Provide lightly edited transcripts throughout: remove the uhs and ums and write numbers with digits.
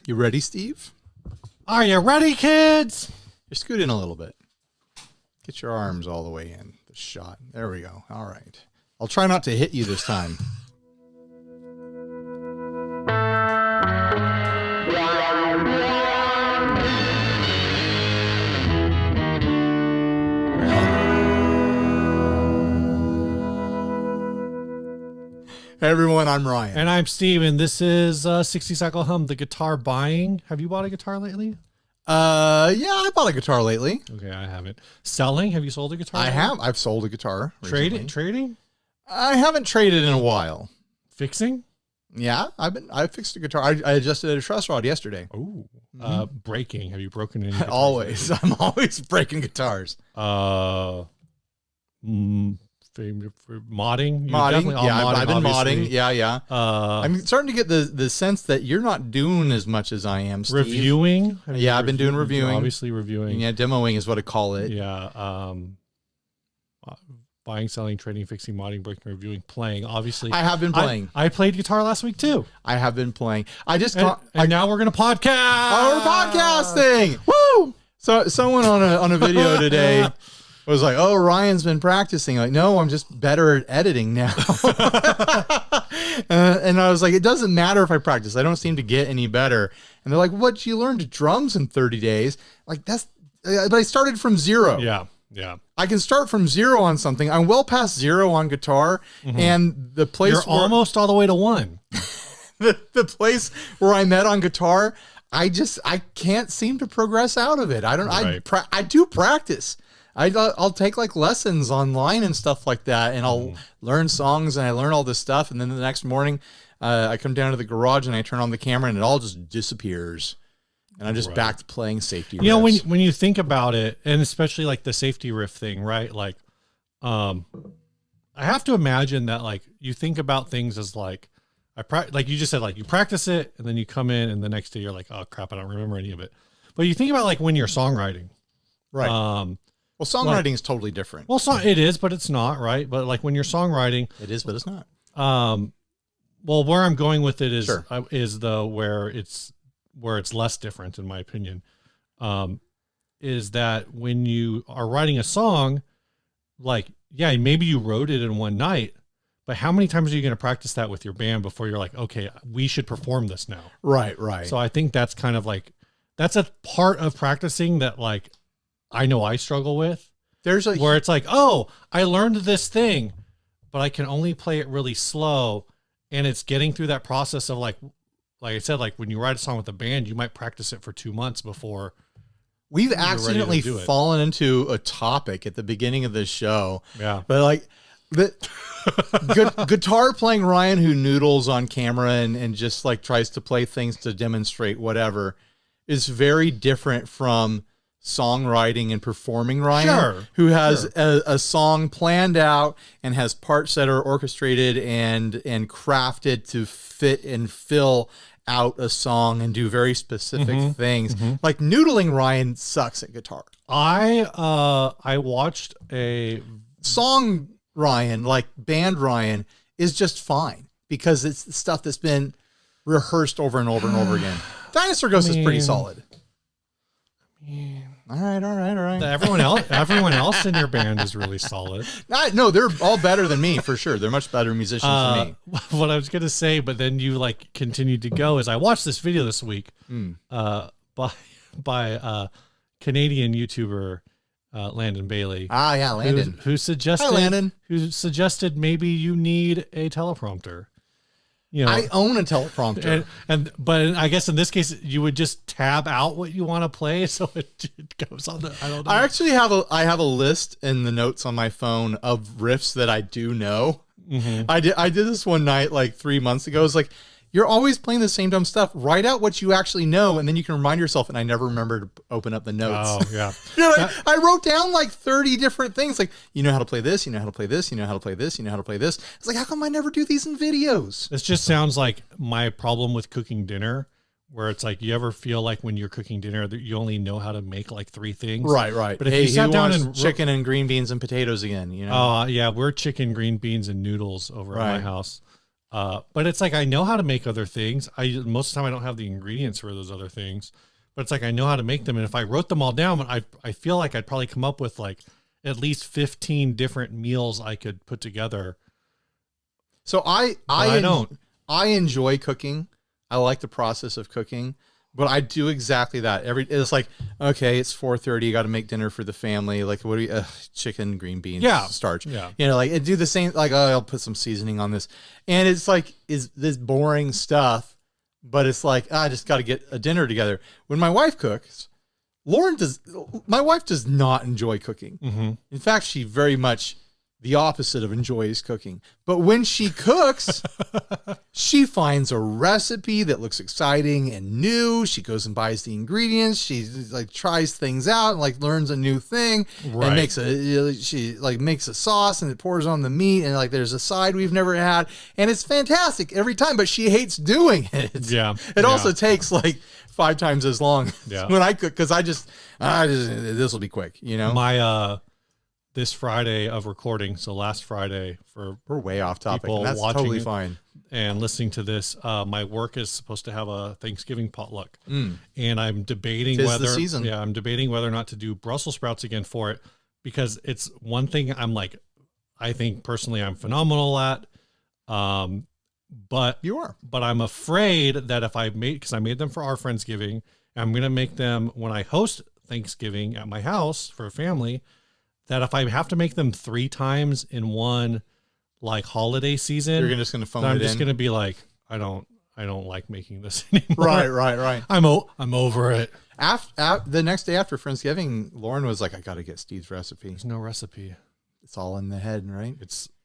You ready, Steve? Are you ready, kids? Just scoot in a little bit. Get your arms all the way in the shot. There we go. All right. I'll try not to hit you this time. Hey everyone, I'm Ryan. And I'm Steve, and this is 60 Cycle Hum, the guitar buying. Have you bought a guitar lately? Yeah, I bought a guitar lately. Okay, I haven't. Selling? Have you sold a guitar? I have. I've sold a guitar recently. Trading? I haven't traded in a while. Fixing? Yeah, I fixed a guitar. I adjusted a truss rod yesterday. Oh, breaking. Have you broken any? Always. I'm always breaking guitars. For modding? Modding, yeah, I've been modding. Yeah. I'm starting to get the sense that you're not doing as much as I am, Steve. Reviewing? Yeah, I've been doing reviewing. Obviously reviewing. Yeah, demoing is what I call it. Yeah. Buying, selling, trading, fixing, modding, breaking, reviewing, playing. Obviously, I have been playing. I played guitar last week too. I have been playing. And now we're gonna podcast. Oh, we're podcasting! Woo! So someone on a video today was like, "Oh, Ryan's been practicing." Like, no, I'm just better at editing now. And I was like, it doesn't matter if I practice. I don't seem to get any better. And they're like, "What? You learned drums in 30 days?" Like but I started from zero. Yeah. I can start from zero on something. I'm well past zero on guitar, and the place You're almost all the way to one. the place where I met on guitar, I can't seem to progress out of it. I do practice. I'll take like lessons online and stuff like that, and I'll learn songs and I learn all this stuff, and then the next morning I come down to the garage and I turn on the camera and it all just disappears. And I'm just back to playing safety riffs. You know, when you think about it, and especially like the safety riff thing, right? Like, I have to imagine that like you think about things as like, like you just said, like you practice it and then you come in and the next day you're like, oh crap, I don't remember any of it. But you think about like when you're songwriting. Right. Well, songwriting is totally different. Well, it is, but it's not, right? But like when you're songwriting. It is, but it's not. Well, where I'm going with it is, sure. where it's less different, in my opinion, is that when you are writing a song, like, yeah, maybe you wrote it in one night, but how many times are you going to practice that with your band before you're like, okay, we should perform this now? Right. So I think that's kind of like, that's a part of practicing that like, I know I struggle with. Where it's like, oh, I learned this thing, but I can only play it really slow. And it's getting through that process of like I said, like when you write a song with a band, you might practice it for 2 months before. We've accidentally fallen into a topic at the beginning of this show. Yeah. But like the guitar playing Ryan who noodles on camera and just like tries to play things to demonstrate whatever is very different from songwriting and performing Ryan, who has a song planned out and has parts that are orchestrated and crafted to fit and fill out a song and do very specific things. Like noodling Ryan sucks at guitar. I watched a song Ryan, like band Ryan, is just fine because it's stuff that's been rehearsed over and over and over again. Dinosaur Ghost is pretty solid. All right. Everyone else in your band is really solid. No, they're all better than me for sure. They're much better musicians than me. What I was gonna say, but then you like continued to go. Is I watched this video this week by Canadian YouTuber Landon Bailey. Yeah, Landon. Who suggested? Hi, Landon. Who suggested maybe you need a teleprompter. You know, I own a teleprompter, but I guess in this case you would just tab out what you want to play, so it goes on. I don't know. I actually have a list in the notes on my phone of riffs that I do know. I did this one night like 3 months ago. It's like, you're always playing the same dumb stuff. Write out what you actually know, and then you can remind yourself. And I never remember to open up the notes. Oh, yeah. I wrote down like 30 different things. Like, you know how to play this, you know how to play this, you know how to play this, you know how to play this. It's like, how come I never do these in videos? This just sounds like my problem with cooking dinner, where it's like, you ever feel like when you're cooking dinner that you only know how to make like 3 things? Right. But if you sat down and chicken and green beans and potatoes again, you know? Yeah, we're chicken, green beans, and noodles over at my house. But it's like I know how to make other things. Most of the time I don't have the ingredients for those other things, but it's like I know how to make them. And if I wrote them all down, I feel like I'd probably come up with like at least 15 different meals I could put together. So I enjoy cooking. I like the process of cooking, but I do exactly that. It's like, okay, it's 4:30. You got to make dinner for the family. Like, what do you, chicken, green beans, starch. Yeah. You know, like do the same, like, oh, I'll put some seasoning on this. And it's like, is this boring stuff, but it's like, I just got to get a dinner together. When my wife cooks, my wife does not enjoy cooking. Mm-hmm. In fact, she very much the opposite of enjoys cooking. But when she cooks, she finds a recipe that looks exciting and new. She goes and buys the ingredients. She like tries things out and like learns a new thing and makes a sauce and it pours on the meat and like there's a side we've never had and it's fantastic every time. But she hates doing it. Yeah, it also takes like 5 times as long when I cook because I just this will be quick. You know, my this Friday of recording, so last Friday we're way off topic. And that's totally fine. And listening to this, my work is supposed to have a Thanksgiving potluck, and I'm debating I'm debating whether or not to do Brussels sprouts again for it because it's one thing I think personally I'm phenomenal at, but I'm afraid that if because I made them for our Friendsgiving, I'm gonna make them when I host Thanksgiving at my house for a family. That if I have to make them 3 times in one like holiday season, you're just going to phone it in. I'm just going to be like, I don't like making this anymore. Right. I'm over it. After the next day after Friendsgiving, Lauren was like, I got to get Steve's recipe. There's no recipe. It's all in the head, right?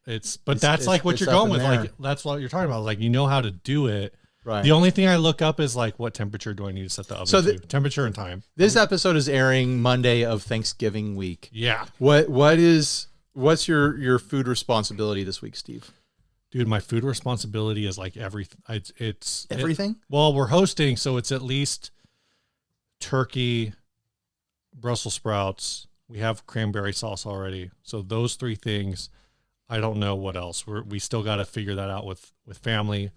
That's like what you're going with. Like that's what you're talking about. Like, you know how to do it. Right. The only thing I look up is like, what temperature do I need to set the oven to? Temperature and time. This episode is airing Monday of Thanksgiving week. Yeah. What's your food responsibility this week, Steve? Dude, my food responsibility is like everything. It's everything. Well, we're hosting, so it's at least turkey, Brussels sprouts. We have cranberry sauce already, so those 3 things. I don't know what else. We still got to figure that out with family.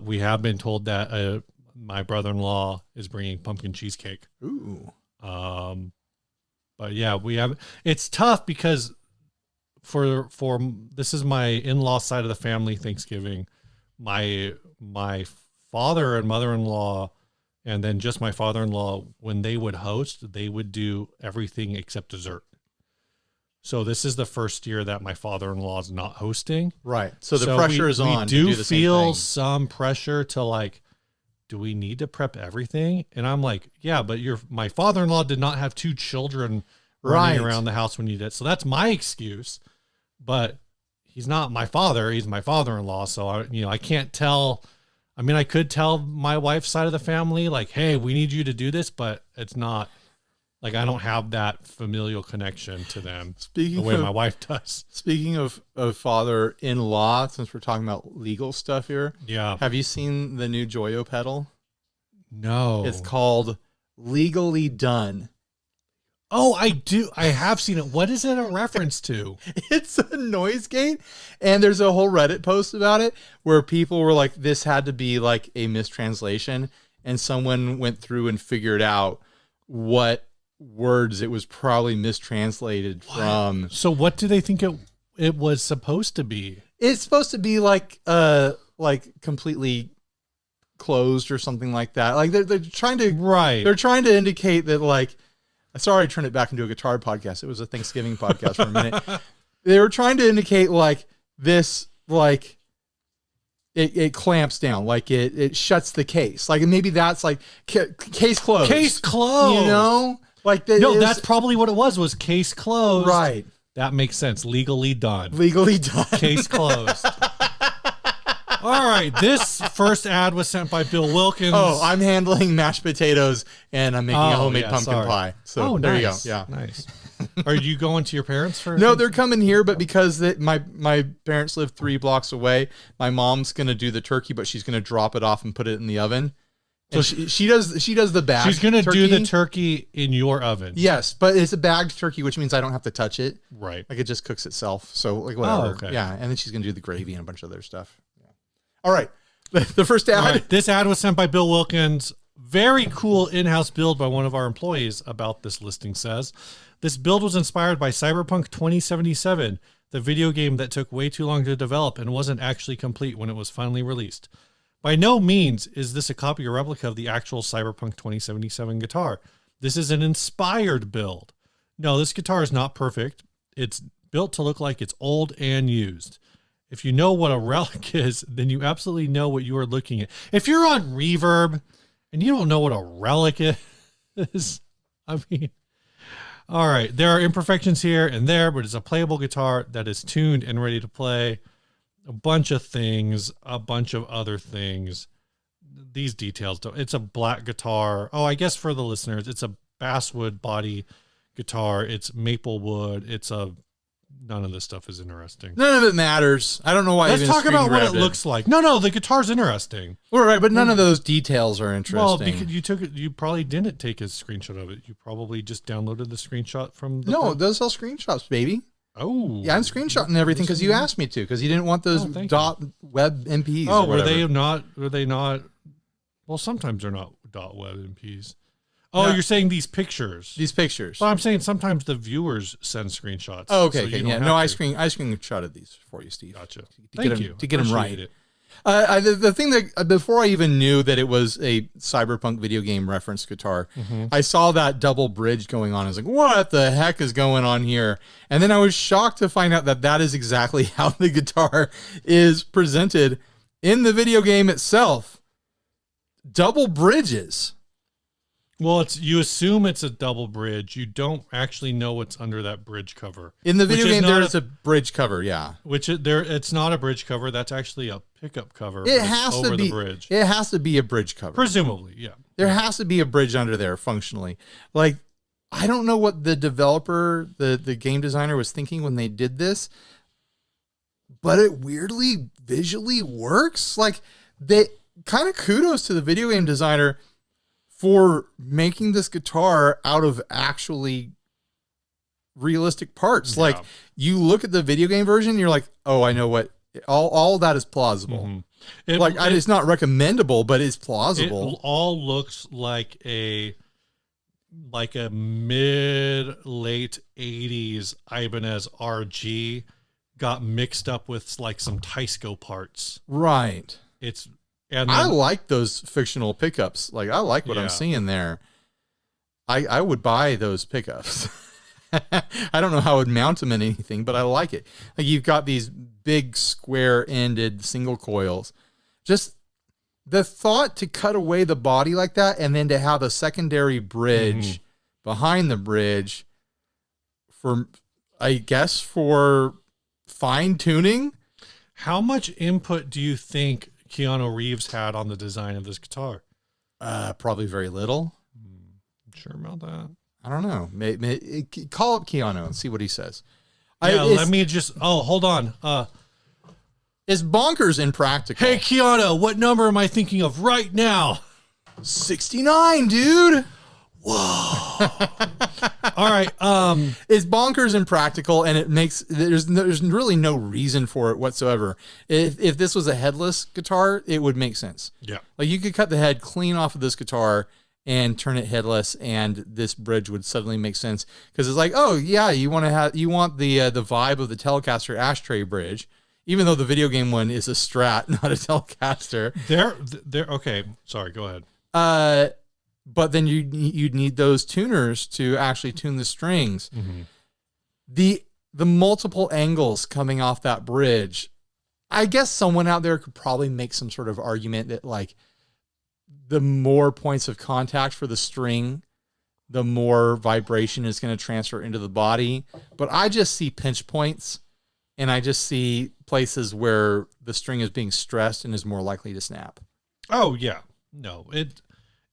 We have been told that my brother-in-law is bringing pumpkin cheesecake. Ooh. But yeah, it's tough because for this is my in-law side of the family Thanksgiving. My father and mother-in-law, and then just my father-in-law, when they would host, they would do everything except dessert. So this is the first year that my father-in-law is not hosting. Right. So the pressure is on. We do feel some pressure to like, do we need to prep everything? And I'm like, yeah, but my father-in-law did not have 2 children running around the house when you did. So that's my excuse. But he's not my father. He's my father-in-law. So I can't tell. I mean, I could tell my wife's side of the family like, hey, we need you to do this, but it's not. Like, I don't have that familial connection to them the way my wife does. Speaking of father-in-law, since we're talking about legal stuff here, have you seen the new Joyo pedal? No. It's called Legally Done. Oh, I do. I have seen it. What is it a reference to? It's a noise gate, and there's a whole Reddit post about it where people were like, this had to be like a mistranslation, and someone went through and figured out what words it was probably mistranslated from. So what do they think it was supposed to be? It's supposed to be like completely closed or something like that. Like they're trying to They're trying to indicate that like, sorry, I turned it back into a guitar podcast. It was a Thanksgiving podcast for a minute. They were trying to indicate like this, like it clamps down, like it shuts the case. Like maybe that's like case closed. Case closed. You know? Like that's probably what it was case closed. Right. That makes sense. Legally done. Legally done. Case closed. All right. This first ad was sent by Bill Wilkins. Oh, I'm handling mashed potatoes and I'm making a homemade pumpkin pie. So there you go. Yeah. Nice. Are you going to your parents for? No, they're coming here, but because my parents live 3 blocks away, my mom's going to do the turkey, but she's going to drop it off and put it in the oven. So she does the bagged. She's gonna do the turkey in your oven. Yes, but it's a bagged turkey, which means I don't have to touch it. Right, like it just cooks itself. So like whatever. Oh, okay. Yeah, and then she's gonna do the gravy and a bunch of other stuff. Yeah. All right. The first ad. Right. This ad was sent by Bill Wilkins. Very cool in-house build by one of our employees about this listing says. This build was inspired by Cyberpunk 2077, the video game that took way too long to develop and wasn't actually complete when it was finally released. By no means is this a copy or replica of the actual Cyberpunk 2077 guitar. This is an inspired build. No, this guitar is not perfect. It's built to look like it's old and used. If you know what a relic is, then you absolutely know what you are looking at. If you're on Reverb and you don't know what a relic is, I mean, all right, there are imperfections here and there, but it's a playable guitar that is tuned and ready to play. A bunch of things, a bunch of other things. These details don't. It's a black guitar. Oh, I guess for the listeners, it's a basswood body guitar. It's maple wood. None of this stuff is interesting. None of it matters. I don't know why. Let's talk about what it looks like. No, the guitar's interesting. Well, right, but none of those details are interesting. Well, because you probably didn't take a screenshot of it. You probably just downloaded the screenshot from the No, those are screenshots, baby. Oh. Yeah, I'm screenshotting everything because you asked me to, because you didn't want those .web MPs. Oh, were they not? Well, sometimes they're not .web MPs. Oh, you're saying these pictures. These pictures. Well, I'm saying sometimes the viewers send screenshots. Oh, okay. So yeah. No, I screenshotted these for you, Steve. Gotcha. Thank you. To get them right. It. The thing that, before I even knew that it was a Cyberpunk video game reference guitar, I saw that double bridge going on. I was like, what the heck is going on here? And then I was shocked to find out that that is exactly how the guitar is presented in the video game itself. Double bridges. Well, you assume it's a double bridge. You don't actually know what's under that bridge cover. In the video game, there's a bridge cover, yeah. It's not a bridge cover. That's actually a pickup cover. It has to be. The bridge. It has to be a bridge cover. Presumably, yeah. There has to be a bridge under there functionally. Like, I don't know what the developer, the game designer was thinking when they did this, but it weirdly visually works. Like, they kind of kudos to the video game designer for making this guitar out of actually realistic parts. Yeah. Like, you look at the video game version, you're like, oh, I know what, all of that is plausible. It's not recommendable, but it's plausible. It all looks like a mid-late 80s Ibanez RG got mixed up with like some Teisco parts. Right. And I like those fictional pickups. Like, I like what I'm seeing there. I would buy those pickups. I don't know how I would mount them in anything, but I like it. Like, you've got these big square-ended single coils. Just the thought to cut away the body like that and then to have a secondary bridge behind the bridge for, I guess, for fine-tuning. How much input do you think Keanu Reeves had on the design of this guitar? Probably very little. Sure about that? I don't know. Call up Keanu and see what he says. Yeah, let me just. Oh, hold on. It's bonkers impractical. Hey, Keanu, what number am I thinking of right now? 69, dude. Whoa. All right. It's bonkers impractical, and it makes there's really no reason for it whatsoever. If this was a headless guitar, it would make sense. Yeah. Like, you could cut the head clean off of this guitar and turn it headless, and this bridge would suddenly make sense, because it's like, oh yeah, you want the vibe of the Telecaster ashtray bridge, even though the video game one is a Strat, not a Telecaster. They're okay. Sorry, go ahead. But then you'd need those tuners to actually tune the strings. The multiple angles coming off that bridge, I guess someone out there could probably make some sort of argument that, like, the more points of contact for the string, the more vibration is going to transfer into the body. But I just see pinch points, and I just see places where the string is being stressed and is more likely to snap. Oh, yeah. No,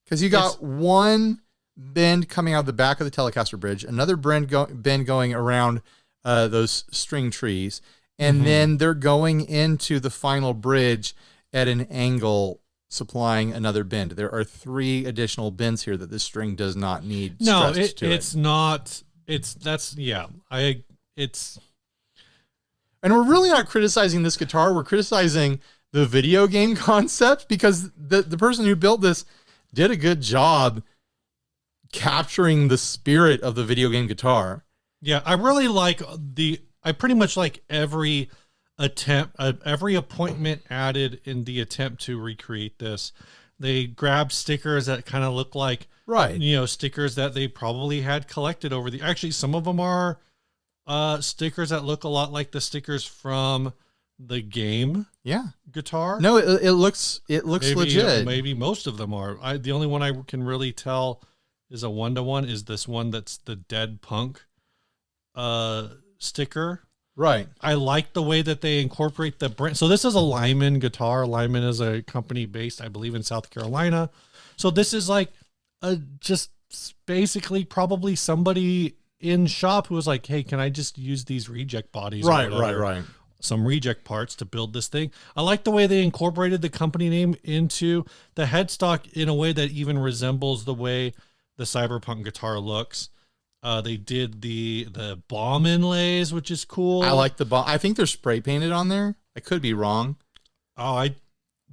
because you got one bend coming out the back of the Telecaster bridge, another bend going around those string trees, and then they're going into the final bridge at an angle, supplying another bend. There are 3 additional bends here that this string does not need. No, it's not. And we're really not criticizing this guitar. We're criticizing the video game concept, because the person who built this did a good job capturing the spirit of the video game guitar. Yeah, I really like I pretty much like every appointment added in the attempt to recreate this. They grabbed stickers that kind of look like, stickers that they probably had collected over actually, some of them are stickers that look a lot like the stickers from the game. Yeah. Guitar. No, it looks maybe, legit. Maybe most of them are. The only one I can really tell is a 1-to-1 is this one that's the Dead Punk sticker. Right. I like the way that they incorporate the brand. So this is a Lyman guitar. Lyman is a company based, I believe, in South Carolina. So this is like just basically probably somebody in shop who was like, hey, can I just use these reject bodies? Right. Some reject parts to build this thing. I like the way they incorporated the company name into the headstock in a way that even resembles the way the Cyberpunk guitar looks. They did the bomb inlays, which is cool. I like the bomb. I think they're spray painted on there. I could be wrong. Oh,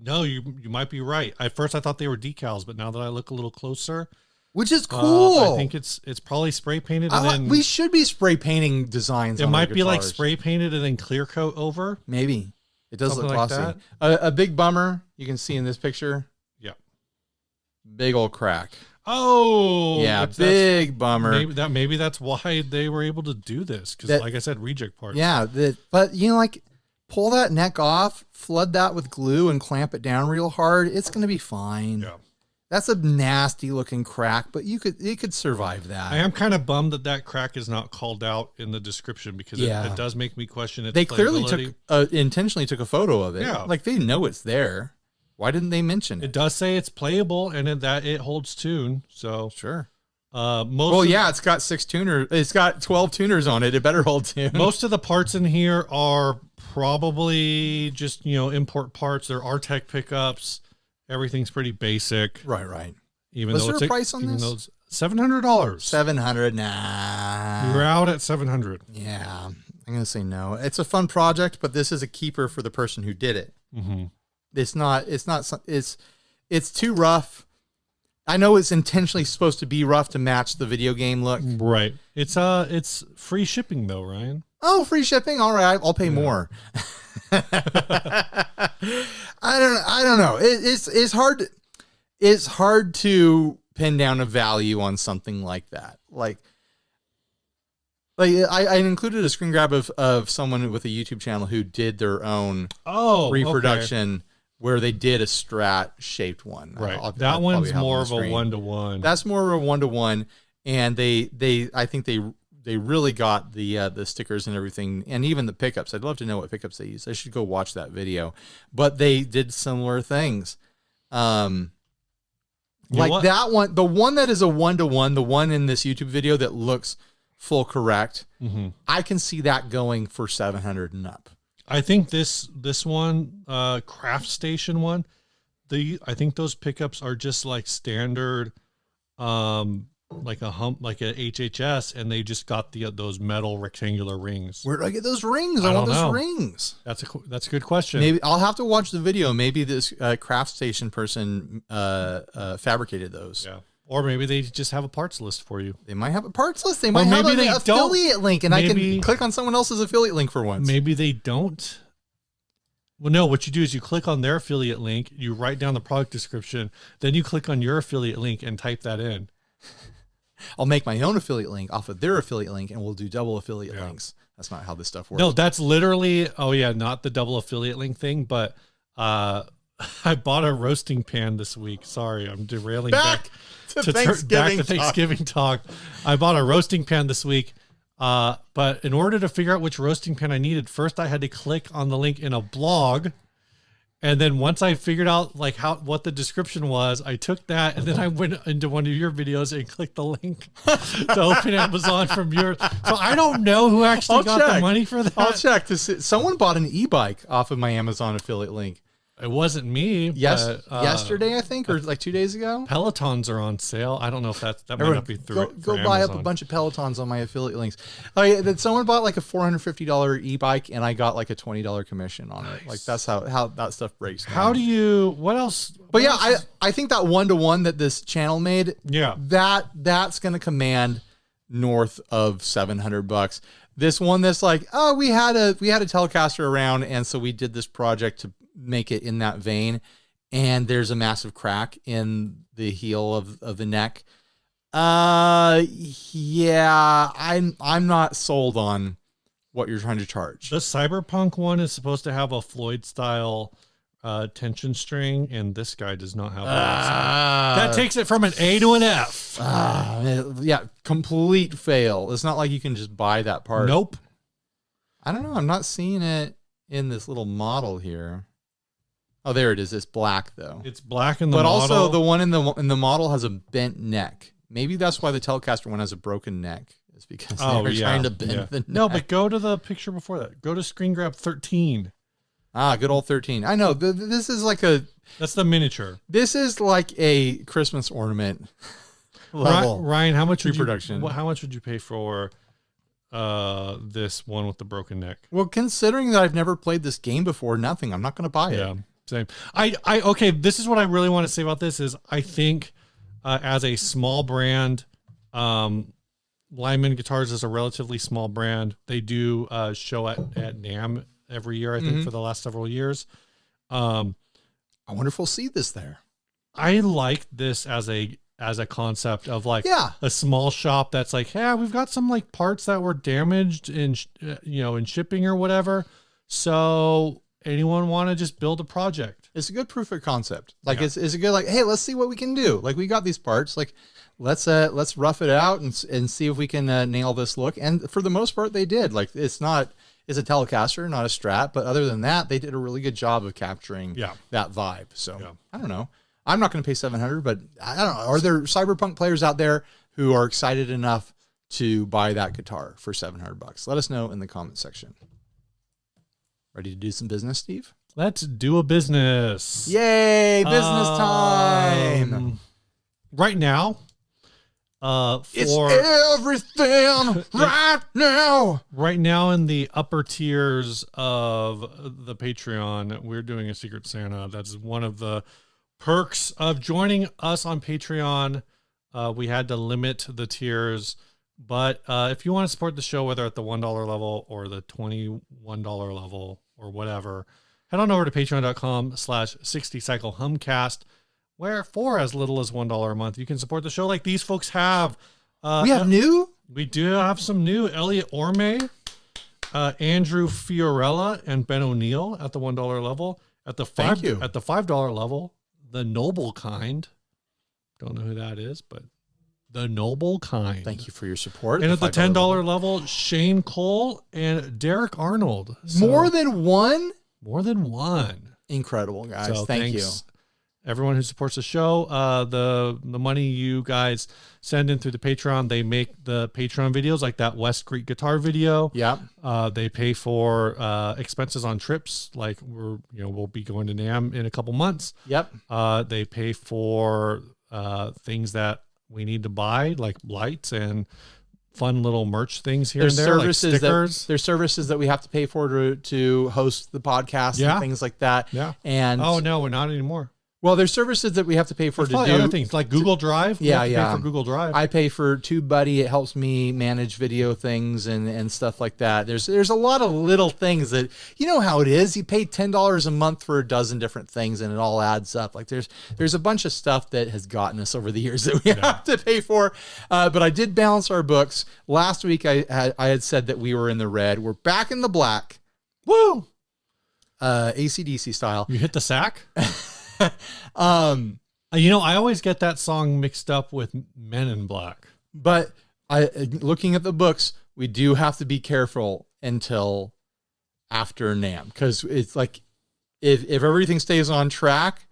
no, you might be right. At first I thought they were decals, but now that I look a little closer, which is cool. I think it's probably spray painted. We should be spray painting designs. It might be like spray painted and then clear coat over. Maybe it does Something look like glossy. A big bummer you can see in this picture. Yeah, big old crack. Oh, yeah, big bummer. Maybe that's why they were able to do this, because, like I said, reject parts. Yeah, but like pull that neck off, flood that with glue, and clamp it down real hard. It's gonna be fine. Yeah. That's a nasty looking crack, but it could survive that. I am kind of bummed that crack is not called out in the description, because it does make me question its They clearly intentionally took a photo of it. Yeah. Like they know it's there. Why didn't they mention it? It does say it's playable and that it holds tune. So sure. It's got 6 tuners. It's got 12 tuners on it. It better hold tune. Most of the parts in here are probably just, import parts. They're Artec pickups. Everything's pretty basic. Right. Was there a price on this? $700. $700. Nah. You're out at $700. Yeah. I'm going to say no. It's a fun project, but this is a keeper for the person who did it. Mm-hmm. It's too rough. I know it's intentionally supposed to be rough to match the video game look. Right. It's free shipping though, Ryan. Oh, free shipping. All right. I'll pay more. I don't know. It's hard to pin down a value on something like that. Like I included a screen grab of someone with a YouTube channel who did their own reproduction where they did a Strat shaped one. Right. That one's more of a 1-to-1. That's more of a 1-to-1. And I think they really got the stickers and everything, and even the pickups. I'd love to know what pickups they use. I should go watch that video. But they did similar things. That one, the one that is a 1-to-1, the one in this YouTube video that looks full correct, I can see that going for $700 and up. I think this one, Craft Station one, I think those pickups are just like standard, like a HHS, and they just got those metal rectangular rings. Where do I get those rings? I want those rings. That's a good question. Maybe I'll have to watch the video. Maybe this Craft Station person fabricated those. Yeah. Or maybe they just have a parts list for you. They might have a parts list. They might have an affiliate link, and I can click on someone else's affiliate link for once. Maybe they don't. Well, no, what you do is you click on their affiliate link, you write down the product description, then you click on your affiliate link and type that in. I'll make my own affiliate link off of their affiliate link, and we'll do double affiliate links. That's not how this stuff works. No, that's literally, not the double affiliate link thing, but I bought a roasting pan this week. Sorry, I'm derailing back to Thanksgiving talk. I bought a roasting pan this week, but in order to figure out which roasting pan I needed, first I had to click on the link in a blog, and then once I figured out what the description was, I took that and then I went into one of your videos and clicked the link to open Amazon from yours. So I don't know who actually got the money for that. I'll check to see. Someone bought an e-bike off of my Amazon affiliate link. It wasn't me. Yes, but, yesterday I think, or like 2 days ago. Pelotons are on sale. I don't know if that might not be through. Go buy up a bunch of Pelotons on my affiliate links. Oh yeah, that someone bought like a $450 e-bike, and I got like a $20 commission on it. Like that's how that stuff breaks down. How do you? What else? But yeah, I think that 1-to-1 that this channel made. Yeah, that's going to command north of $700. This one that's like, oh, we had a Telecaster around, and so we did this project to make it in that vein, and there's a massive crack in the heel of the neck. Yeah, I'm not sold on what you're trying to charge. The Cyberpunk one is supposed to have a Floyd style tension string, and this guy does not have that. That takes it from an A to an F. Yeah, complete fail. It's not like you can just buy that part. Nope. I don't know. I'm not seeing it in this little model here. Oh, there it is. It's black though. It's black in the model. But also the one in the model has a bent neck. Maybe that's why the Telecaster one has a broken neck. It's because they're trying to bend the neck. No, but go to the picture before that. Go to screen grab 13. Good old 13. I know. This is like that's the miniature. This is like a Christmas ornament level. Ryan, how much reproduction? How much would you pay for this one with the broken neck? Well, considering that I've never played this game before, nothing. I'm not going to buy it. Yeah, same. Okay, this is what I really want to say about this is I think as a small brand, Lyman Guitars is a relatively small brand. They do show at NAMM every year, I think, for the last several years. I wonder if we'll see this there. I like this as a concept of like a small shop that's like, yeah, we've got some like parts that were damaged in shipping or whatever. So anyone want to just build a project? It's a good proof of concept. Like it's a good like, hey, let's see what we can do. Like we got these parts. Like let's rough it out and see if we can nail this look. And for the most part, they did. Like it's a Telecaster, not a Strat, but other than that, they did a really good job of capturing that vibe. So I don't know. I'm not going to pay $700, but I don't know. Are there Cyberpunk players out there who are excited enough to buy that guitar for $700? Let us know in the comment section. Ready to do some business, Steve? Let's do a business. Yay, business time. Right now, it's everything right now. Right now in the upper tiers of the Patreon, we're doing a Secret Santa. That's one of the perks of joining us on Patreon. We had to limit the tiers, but if you want to support the show, whether at the $1 level or the $21 level or whatever, head on over to patreon.com/60cyclehumcast, where for as little as $1 a month, you can support the show like these folks have. We have new? We do have some new. Elliot Orme, Andrew Fiorella, and Ben O'Neill at the $1 level. At the $5 level, the Noble Kind. Don't know who that is, but the Noble Kind. Thank you for your support. And at the $10 level, Shane Cole and Derek Arnold. So, more than one? More than one. Incredible, guys. So Thank you. Everyone who supports the show, the money you guys send in through the Patreon, they make the Patreon videos like that West Creek guitar video. Yeah. They pay for expenses on trips, like we'll be going to NAMM in a couple months. Yep. They pay for things that we need to buy, like lights and fun little merch things here and there, like stickers. There's services that we have to pay for to host the podcast and things like that. Yeah. And no, we're not anymore. Well, there's services that we have to pay for to do other things like Google Drive. Yeah, pay for Google Drive. I pay for TubeBuddy. It helps me manage video things and stuff like that. There's a lot of little things that, you know how it is. You pay $10 a month for a dozen different things, and it all adds up. Like there's a bunch of stuff that has gotten us over the years that we have to pay for. But I did balance our books. Last week I had said that we were in the red. We're back in the black. Woo! AC/DC style. You hit the sack. I always get that song mixed up with Men in Black. But looking at the books, we do have to be careful until after NAMM, because it's like if everything stays on track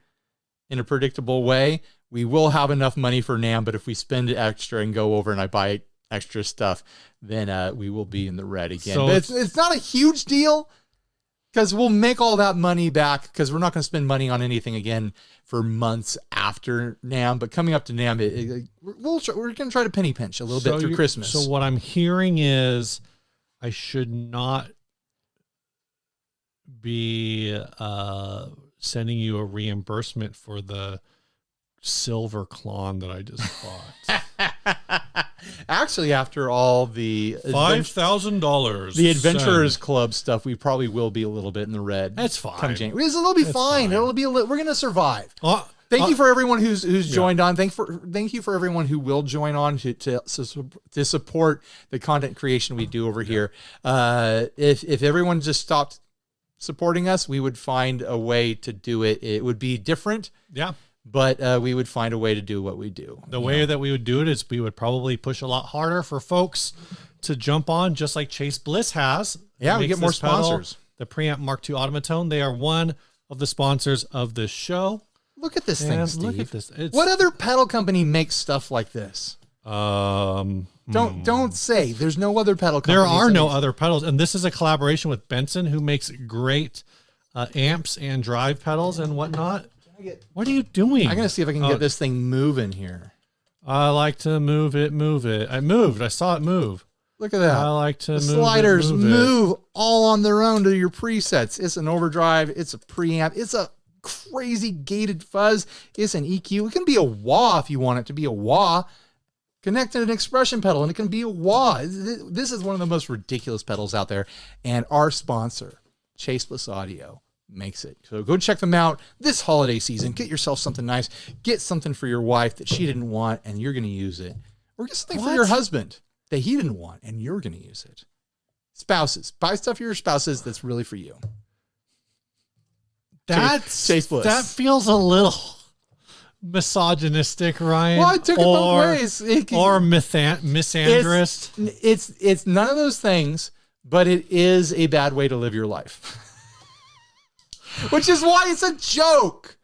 in a predictable way, we will have enough money for NAMM. But if we spend extra and go over and I buy extra stuff, then we will be in the red again. So but it's not a huge deal. Because we'll make all that money back because we're not going to spend money on anything again for months after NAMM. But coming up to NAMM, we're going to try to penny pinch a little bit through Christmas. So what I'm hearing is I should not be sending you a reimbursement for the silver Klon that I just bought. Actually, after all the $5,000, the Adventurers Club stuff, we probably will be a little bit in the red. That's fine. It'll be fine. It'll be we're going to survive. Thank you for everyone who's joined on. Thank you for everyone who will join on to support the content creation we do over here. If everyone just stopped supporting us, we would find a way to do it. It would be different. Yeah. But we would find a way to do what we do. The way that we would do it is we would probably push a lot harder for folks to jump on, just like Chase Bliss has. Yeah, we get more sponsors. The Preamp Mark II Automatone. They are one of the sponsors of this show. Look at this thing, Steve. Look at this. What other pedal company makes stuff like this? Don't say. There's no other pedal company. There are no other pedals, and this is a collaboration with Benson, who makes great amps and drive pedals and whatnot. What are you doing? I'm going to see if I can get this thing moving here. I like to move it. I moved. I saw it move. Look at that. I like to the sliders move all on their own to your presets. It's an overdrive. It's a preamp. It's a crazy gated fuzz. It's an EQ. It can be a wah if you want it to be a wah. Connect an expression pedal and it can be a wah. This is one of the most ridiculous pedals out there. And our sponsor, Chase Bliss Audio, makes it. So go check them out this holiday season. Get yourself something nice. Get something for your wife that she didn't want and you're going to use it. Or get something for your husband that he didn't want and you're going to use it. Spouses. Buy stuff for your spouses that's really for you. Chase Bliss. That feels a little misogynistic, Ryan. Well, I took it both ways. Or misandrist. It's none of those things, but it is a bad way to live your life. Which is why it's a joke.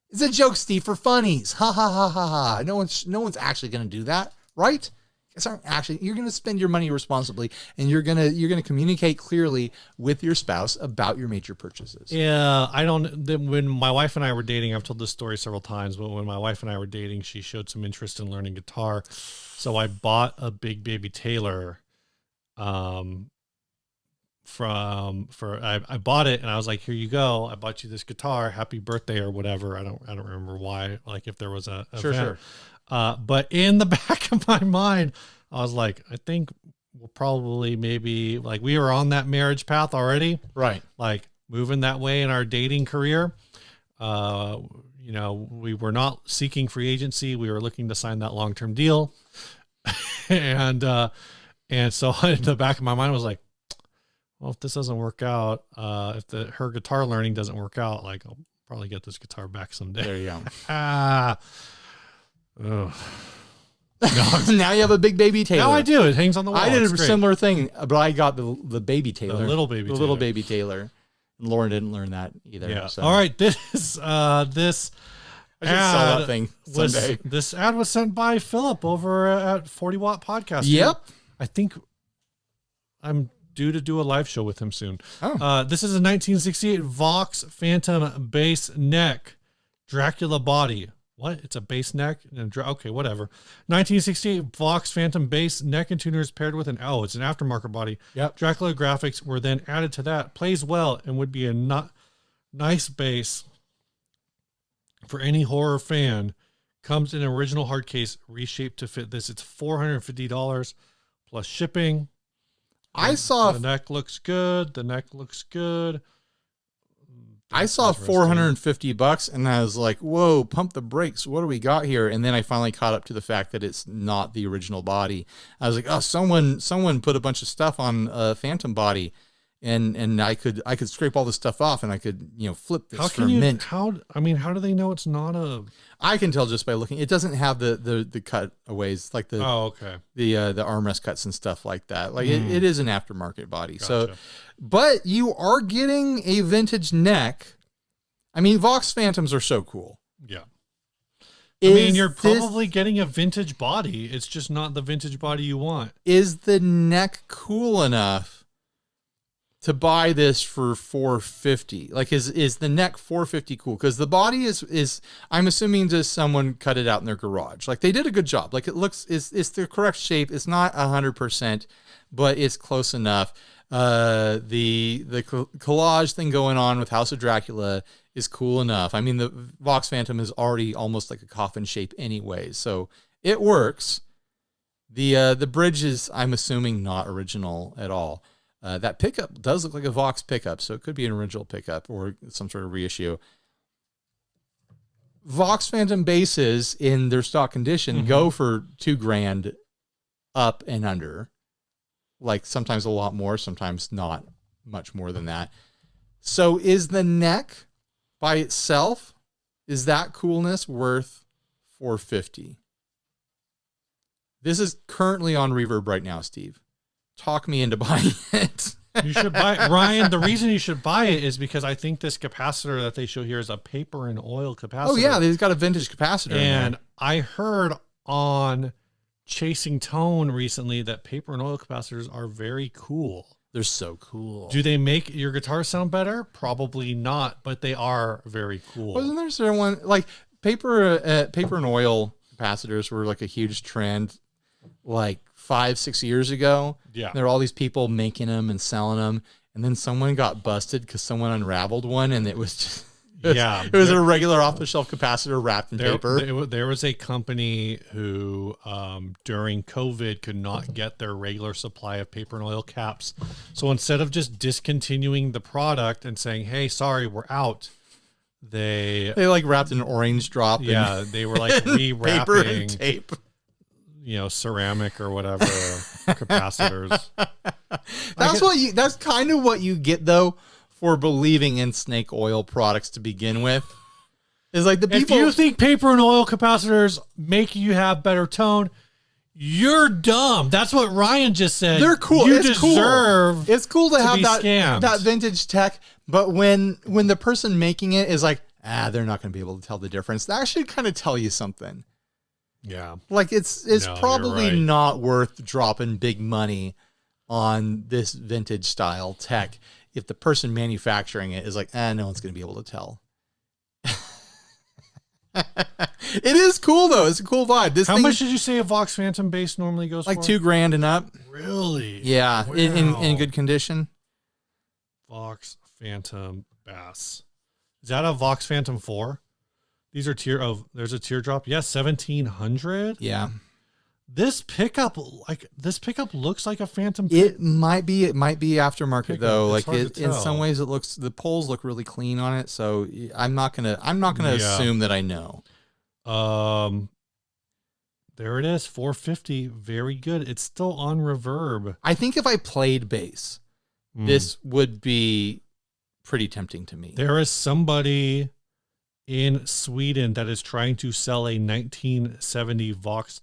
It's a joke, Steve, for funnies. Ha ha ha ha ha. No one's actually going to do that, right? You're going to spend your money responsibly, and you're going to communicate clearly with your spouse about your major purchases. Yeah, when my wife and I were dating, I've told this story several times, but when my wife and I were dating, she showed some interest in learning guitar. So I bought a Big Baby Taylor, I bought it and I was like, here you go. I bought you this guitar. Happy birthday or whatever. I don't remember why, like if there was a sure. But in the back of my mind, I was like, I think we'll probably maybe like we were on that marriage path already. Right. Like moving that way in our dating career. We were not seeking free agency. We were looking to sign that long-term deal. and so in the back of my mind was like, well, if this doesn't work out, if her guitar learning doesn't work out, like I'll probably get this guitar back someday. There you go. Now you have a Big Baby Taylor. Now I do. It hangs on the wall. I did a similar thing, but I got the Baby Taylor. The little Baby Taylor. And Lauren didn't learn that either. Yeah. So. All right. This I should sell that thing someday. This ad was sent by Philip over at 40 Watt Podcast. Yep. I think I'm due to do a live show with him soon. Oh. This is a 1968 Vox Phantom bass neck Dracula body. What? It's a bass neck? Okay, whatever. 1968 Vox Phantom bass neck and tuners paired with it's an aftermarket body. Yep. Dracula graphics were then added to that. Plays well and would be a nice bass for any horror fan. Comes in an original hard case, reshaped to fit this. It's $450 plus shipping. The neck looks good. I saw $450 and I was like, whoa, pump the brakes. What do we got here? And then I finally caught up to the fact that it's not the original body. I was like, oh, someone put a bunch of stuff on a Phantom body and I could scrape all this stuff off and I could, flip this for mint. How do they know it's not a... I can tell just by looking. It doesn't have the cutaways like the armrest cuts and stuff like that. Like it is an aftermarket body. Gotcha. So, but you are getting a vintage neck. I mean, Vox Phantoms are so cool. Yeah. You're probably getting a vintage body. It's just not the vintage body you want. Is the neck cool enough to buy this for $450. Like, is the neck $450 cool? Because the body is I'm assuming just someone cut it out in their garage. Like, they did a good job. Like, it looks it's the correct shape. It's not 100%, but it's close enough. The collage thing going on with House of Dracula is cool enough. I mean, the Vox Phantom is already almost like a coffin shape anyway, so it works. The bridge is, I'm assuming, not original at all. That pickup does look like a Vox pickup, so it could be an original pickup or some sort of reissue. Vox Phantom basses in their stock condition go for $2,000 up and under. Like, sometimes a lot more, sometimes not much more than that. So is the neck by itself, is that coolness worth $450? This is currently on Reverb right now, Steve. Talk me into buying it. You should buy it. Ryan, the reason you should buy it is because I think this capacitor that they show here is a paper and oil capacitor. Oh, yeah, they've got a vintage capacitor. And I heard on Chasing Tone recently that paper and oil capacitors are very cool. They're so cool. Do they make your guitar sound better? Probably not, but they are very cool. Wasn't there one, like, paper and oil capacitors were like a huge trend like 5-6 years ago? Yeah. There were all these people making them and selling them, and then someone got busted because someone unraveled one, and it was just it was a regular off-the-shelf capacitor wrapped in paper. There was a company who during COVID could not get their regular supply of paper and oil caps, so instead of just discontinuing the product and saying, hey, sorry, we're out, they like wrapped an orange drop. Yeah, they were like rewrapping paper and tape, ceramic or whatever capacitors. That's kind of what you get though for believing in snake oil products to begin with. Is like the people. If you think paper and oil capacitors make you have better tone, you're dumb. That's what Ryan just said. They're cool. You deserve. It's cool to have scammed. that vintage tech, but when the person making it is like, they're not going to be able to tell the difference, that should kind of tell you something. Yeah. Like it's probably not worth dropping big money on this vintage style tech if the person manufacturing it is like, no one's going to be able to tell. It is cool though. It's a cool vibe. How much did you say a Vox Phantom bass normally goes for? Like $2,000 and up. Really? Yeah. Wow. In good condition. Vox Phantom bass. Is that a Vox Phantom 4? These are there's a teardrop. Yes, 1700. Yeah. This pickup looks like a Phantom. It might be aftermarket pickup, though. Like in some ways the poles look really clean on it. So I'm not gonna assume that I know. There it is, 450. Very good. It's still on Reverb. I think if I played bass, this would be pretty tempting to me. There is somebody in Sweden that is trying to sell a 1970 Vox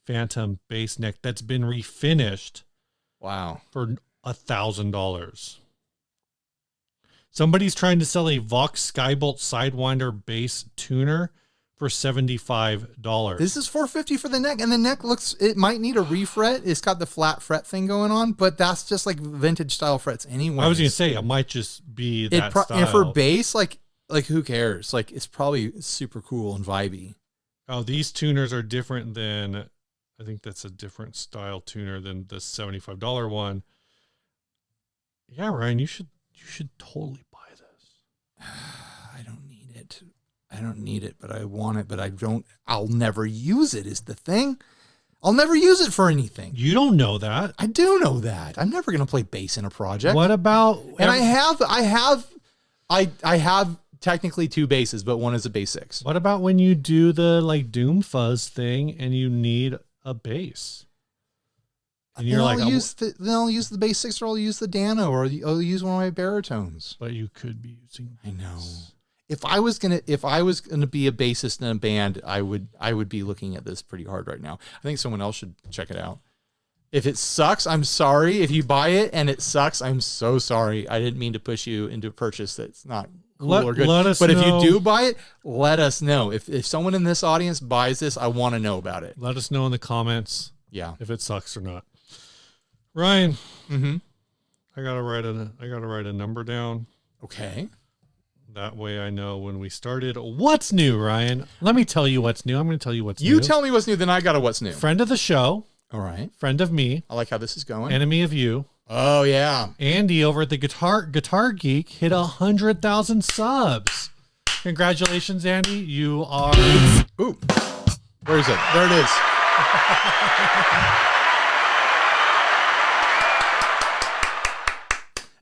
Phantom bass neck that's been refinished. Wow. For $1,000. Somebody's trying to sell a Vox Skybolt Sidewinder bass tuner for $75. This is $450 for the neck, and the neck it might need a refret. It's got the flat fret thing going on, but that's just like vintage style frets anyway. I was gonna say it might just be that style. And for bass, like who cares? Like it's probably super cool and vibey. Oh, these tuners are different than, I think that's a different style tuner than the $75 one. Yeah, Ryan, you should totally buy this. I don't need it, but I want it, but I'll never use it is the thing. I'll never use it for anything. You don't know that. I do know that. I'm never going to play bass in a project. What about... And I have technically 2 basses, but one is a bass 6. What about when you do the like Doom Fuzz thing and you need a bass? And you're then I'll use the bass 6, or I'll use the Dano, or I'll use one of my baritones. But you could be using bass. I know. If I was gonna be a bassist in a band, I would be looking at this pretty hard right now. I think someone else should check it out. If it sucks, I'm sorry. If you buy it and it sucks, I'm so sorry. I didn't mean to push you into a purchase that's not cool or good. Let us but know. If you do buy it, let us know. If someone in this audience buys this, I want to know about it. Let us know in the comments. Yeah, if it sucks or not. Ryan, I gotta write a number down. Okay. That way I know when we started. What's new, Ryan? Let me tell you what's new. I'm going to tell you what's new. You tell me what's new, then I got a what's new. Friend of the show. All right. Friend of me. I like how this is going. Enemy of you. Oh, yeah. Andy over at the Guitar Geek hit 100,000 subs. Congratulations, Andy. You are... Ooh. Where is it? There it is.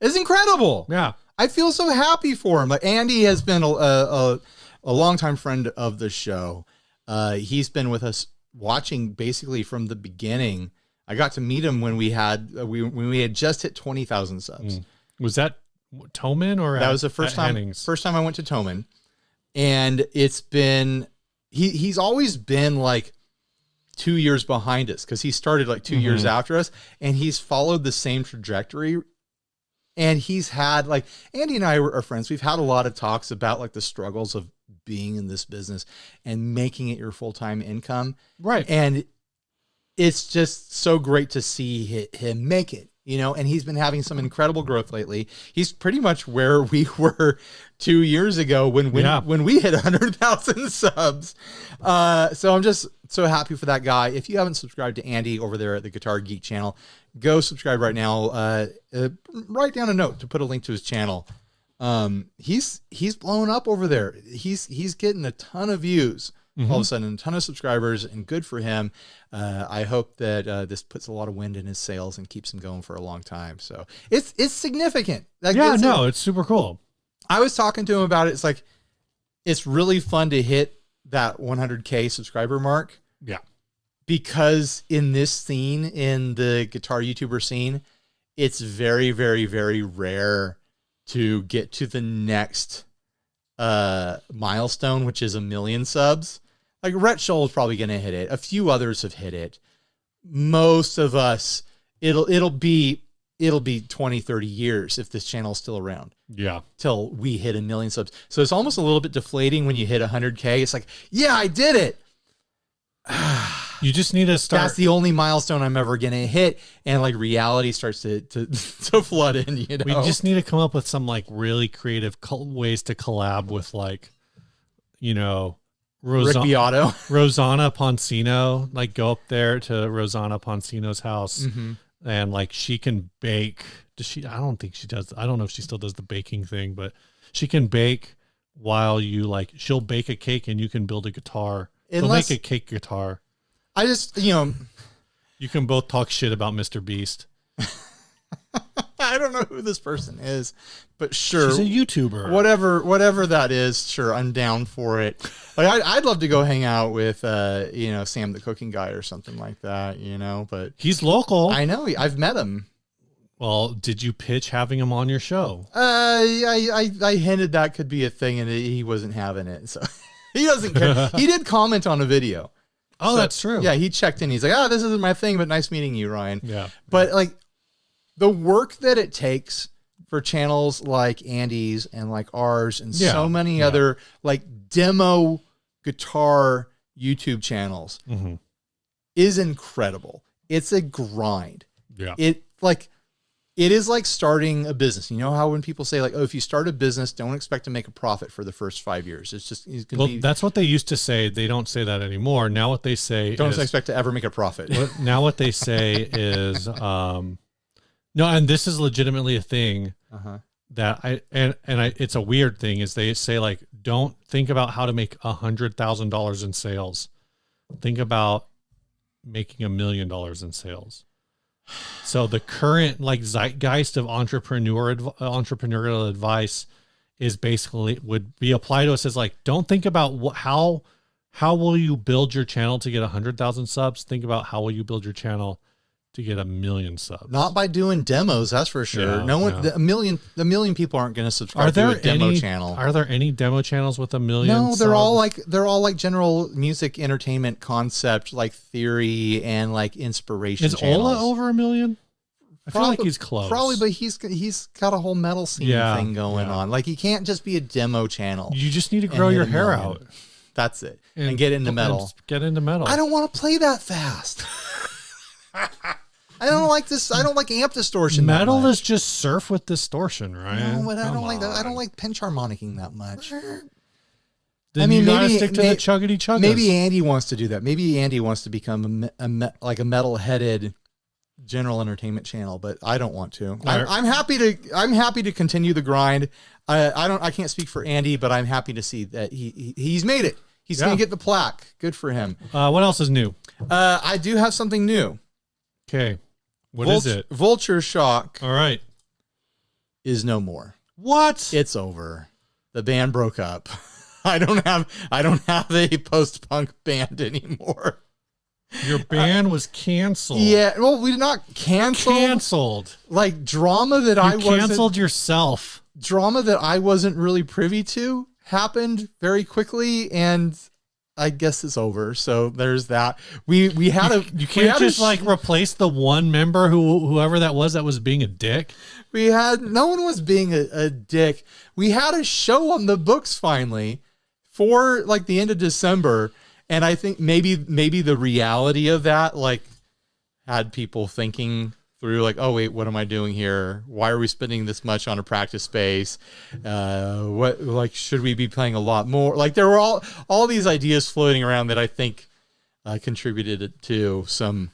It's incredible. Yeah. I feel so happy for him. Like Andy has been a longtime friend of the show. He's been with us watching basically from the beginning. I got to meet him when we had just hit 20,000 subs. Was that Toman or that was the first time? Hennings? First time I went to Toman, and it's been he's always been like 2 years behind us because he started like 2 years after us, and he's followed the same trajectory. And he's had like Andy and I are friends. We've had a lot of talks about like the struggles of being in this business and making it your full-time income. Right. And it's just so great to see him make it, you know, and he's been having some incredible growth lately. He's pretty much where we were 2 years ago when we hit 100,000 subs. So I'm just so happy for that guy. If you haven't subscribed to Andy over there at the Guitar Geek channel, go subscribe right now. Write down a note to put a link to his channel. He's blown up over there. He's getting a ton of views all of a sudden, a ton of subscribers, and good for him. I hope that this puts a lot of wind in his sails and keeps him going for a long time. So it's significant. Like, it's super cool. I was talking to him about it. It's like, it's really fun to hit that 100K subscriber mark. Yeah. Because in this scene, in the guitar YouTuber scene, it's very, very, very rare to get to the next milestone, which is 1 million subs. Like Rhett Scholl is probably going to hit it. A few others have hit it. Most of us, it'll be 20, 30 years if this channel is still around. Yeah. Till we hit 1 million subs. So it's almost a little bit deflating when you hit 100K. It's like, yeah, I did it. You just need to start. That's the only milestone I'm ever going to hit. And like reality starts to flood in, you know? We just need to come up with some like really creative ways to collab with like, you know, Rick Beato. Rosanna Poncino, like go up there to Rosanna Poncino's house and like she can bake. Does she? I don't think she does. I don't know if she still does the baking thing, but she can bake while you like, she'll bake a cake and you can build a guitar. She'll make a cake guitar. I just, you know, you can both talk shit about Mr. Beast. I don't know who this person is, but sure. She's a YouTuber. Whatever that is, sure, I'm down for it. Like I'd love to go hang out with, you know, Sam the cooking guy or something like that, you know, but he's local. I know. I've met him. Well, did you pitch having him on your show? I hinted that could be a thing and he wasn't having it. So he doesn't care. He did comment on a video. Oh, so, that's true. Yeah, he checked in. He's like, this isn't my thing, but nice meeting you, Ryan. Yeah. But like the work that it takes for channels like Andy's and like ours and so many other like demo guitar YouTube channels is incredible. It's a grind. Yeah. It is like starting a business. You know how when people say like, oh, if you start a business, don't expect to make a profit for the first 5 years. It's just, that's what they used to say. They don't say that anymore. Now what they say don't expect to ever make a profit. Now what they say is, no, and this is legitimately a thing that it's a weird thing is they say like, don't think about how to make $100,000 in sales. Think about making $1 million in sales. So the current like zeitgeist of entrepreneurial advice is basically would be applied to us as like, don't think about how will you build your channel to get 100,000 subs. Think about how will you build your channel to get 1 million subs. Not by doing demos, that's for sure. Yeah, no one, the million people aren't going to subscribe to a demo channel. Are there any demo channels with 1 million? No, they're all like general music entertainment concept, like theory and like inspiration. Is channels. Ola over 1 million? I feel like he's close. Probably, but he's got a whole metal scene thing going on. Like he can't just be a demo channel. You just need to grow your hair out. That's it. And get into metal. Get into metal. I don't want to play that fast. I don't like this. I don't like amp distortion. Metal is just surf with distortion, right? No, but I don't like that. I don't like pinch harmonicking that much. Then you gotta stick to the chuggity chuggas. Maybe Andy wants to do that. Maybe Andy wants to become like a metal-headed general entertainment channel, but I don't want to. I'm happy to continue the grind. I can't speak for Andy, but I'm happy to see that he's made it. He's gonna get the plaque. Good for him. What else is new? I do have something new. Okay. What is it? Vulture Shock. All right. Is no more. What? It's over. The band broke up. I don't have a post-punk band anymore. Your band was canceled. Yeah, well, we did not cancel. Canceled. Like drama that I wasn't canceled yourself. Drama that I wasn't really privy to happened very quickly, and I guess it's over. So there's that. We had a you can't just like replace the one member whoever that was being a dick. No one was being a dick. We had a show on the books finally for like the end of December. And I think maybe the reality of that, like, had people thinking through like, oh wait, what am I doing here? Why are we spending this much on a practice space? What, like, should we be playing a lot more? Like, there were all these ideas floating around that I think contributed to some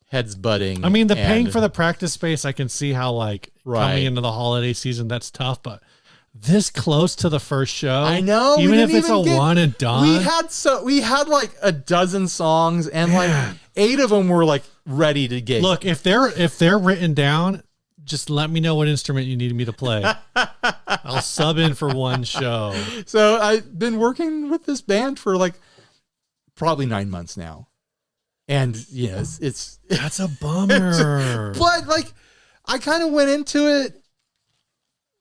heads butting. I mean, paying for the practice space, I can see how like coming into the holiday season, that's tough, but this close to the first show, I know. Even if it's a one and done, we had like a dozen songs, and like 8 of them were like ready to get. Look, if they're written down, just let me know what instrument you need me to play. I'll sub in for one show. So I've been working with this band for like probably 9 months now, and yes, that's a bummer. But like, I kind of went into it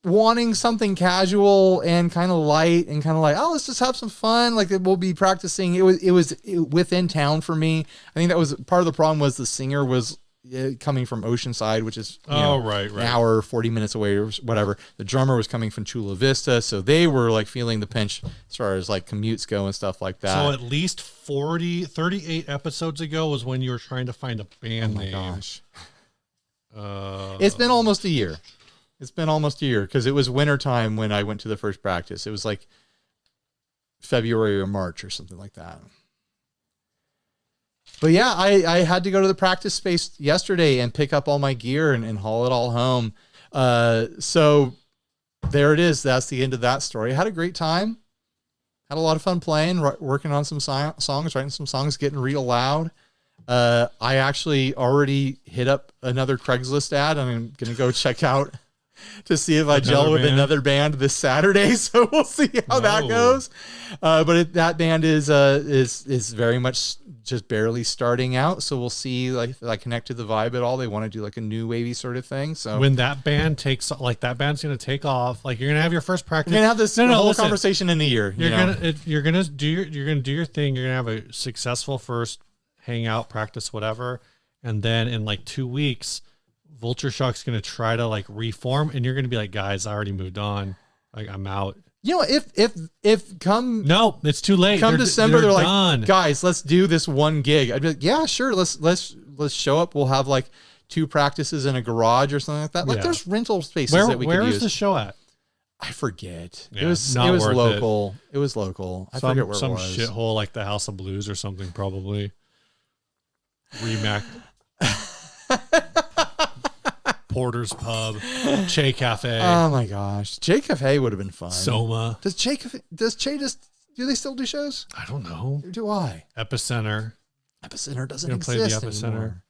wanting something casual and kind of light and kind of like, oh, let's just have some fun. Like, we'll be practicing. It was within town for me. I think that was part of the problem, was the singer was coming from Oceanside, which is right. an hour, 40 minutes away or whatever. The drummer was coming from Chula Vista. So they were like feeling the pinch as far as like commutes go and stuff like that. So at least 38 episodes ago was when you were trying to find a band name. Gosh. It's been almost a year. It's been almost a year, because it was wintertime when I went to the first practice. It was like February or March or something like that. But yeah, I had to go to the practice space yesterday and pick up all my gear and haul it all home. So there it is. That's the end of that story. I had a great time. Had a lot of fun playing, working on some songs, writing some songs, getting real loud. I actually already hit up another Craigslist ad. I'm going to go check out to see if I gel with another band this Saturday. So we'll see how that goes. But that band is very much just barely starting out. So we'll see like if I connect to the vibe at all. They want to do like a new wavy sort of thing. So when that band that band's going to take off, like you're going to have your first practice. You're going to have this whole conversation in a year. You're going to do your thing. You're going to have a successful first hangout, practice, whatever. And then in like 2 weeks, Vulture Shock's going to try to like reform, and you're going to be like, guys, I already moved on. Like, I'm out. You know, if come no, it's too late. Come December, they're done. Like, guys, let's do this one gig. I'd be like, yeah, sure. Let's show up. We'll have like 2 practices in a garage or something like that. Like, there's rental spaces that we could use. Where is the show at? I forget. Yeah, it was local. It was local. I forget where it was. Some shithole like the House of Blues or something, probably. Remac. Porter's Pub, Che Cafe. Oh my gosh, Che Cafe would have been fun. Soma. Do they still do shows? I don't know. Do I? Epicenter doesn't exist play the Epicenter.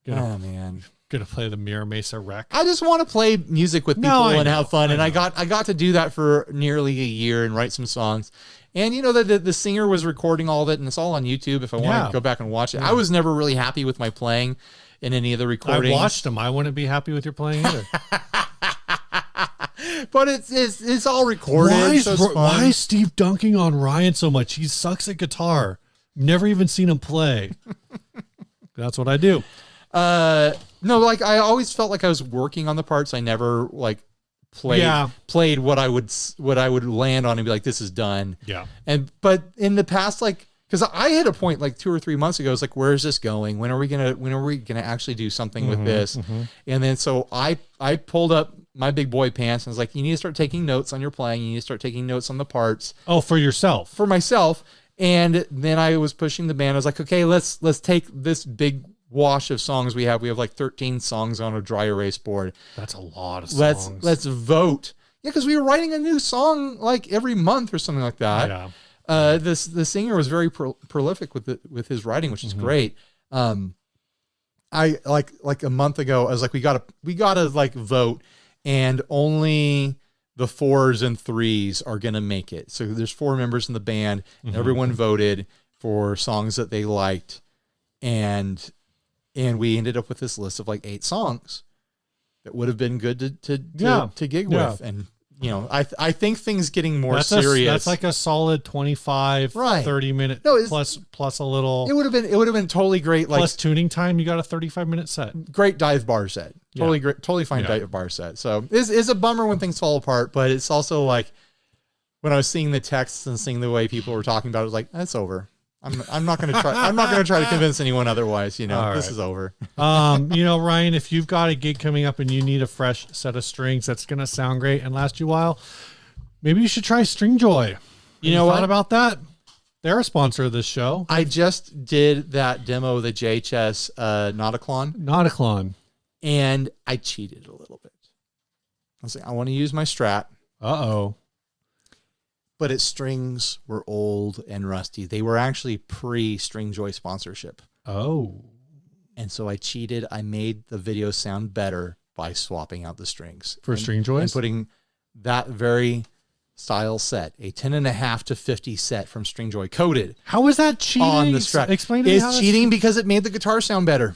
Oh man, gonna play the Mira Mesa Rec. I just want to play music with people and have fun, and I got to do that for nearly a year and write some songs. And you know that the singer was recording all of it, and it's all on YouTube if I want to go back and watch it. I was never really happy with my playing in any of the recordings. I watched them. I wouldn't be happy with your playing either. But it's all recorded. Why is Steve dunking on Ryan so much? He sucks at guitar. Never even seen him play. That's what I do. No, like I always felt like I was working on the parts. I never like played what I would land on and be like, this is done. Yeah. But in the past, like, Because I hit a point like 2 or 3 months ago. It's like, where is this going? When are we gonna actually do something with this? And then so I pulled up my big boy pants and was like, you need to start taking notes on your playing. You need to start taking notes on the parts. Oh, for yourself? For myself. And then I was pushing the band. I was like, okay, let's take this big wash of songs we have. We have like 13 songs on a dry erase board. That's a lot of songs. Let's vote. Yeah, because we were writing a new song like every month or something like that. Yeah. The singer was very prolific with his writing, which is great. I like a month ago, I was like, we gotta like vote, and only the 4s and 3s are gonna make it. So there's 4 members in the band, and everyone voted for songs that they liked, and we ended up with this list of like 8 songs that would have been good to gig with. And I think things getting more serious. That's like a solid 25, 30 minute plus a little. It would have been totally great. Like plus tuning time, you got a 35-minute set. Great dive bar set. Totally great. Totally fine dive bar set. So it's a bummer when things fall apart, but it's also like when I was seeing the texts and seeing the way people were talking about it, I was like, that's over. I'm not going to try. I'm not going to try to convince anyone otherwise. This is over. Ryan, if you've got a gig coming up and you need a fresh set of strings that's going to sound great and last you a while, maybe you should try Stringjoy. You know what about that? They're a sponsor of this show. I just did that demo of the JHS Nauticlon, and I cheated a little bit. I was like, I want to use my Strat. But its strings were old and rusty. They were actually pre-Stringjoy sponsorship. Oh. And so I cheated. I made the video sound better by swapping out the strings. For Stringjoys? And putting that very style set, a 10.5 to 50 set from Stringjoy, coated. How is that cheating? On the Strat. Explain to me. It's cheating because it made the guitar sound better.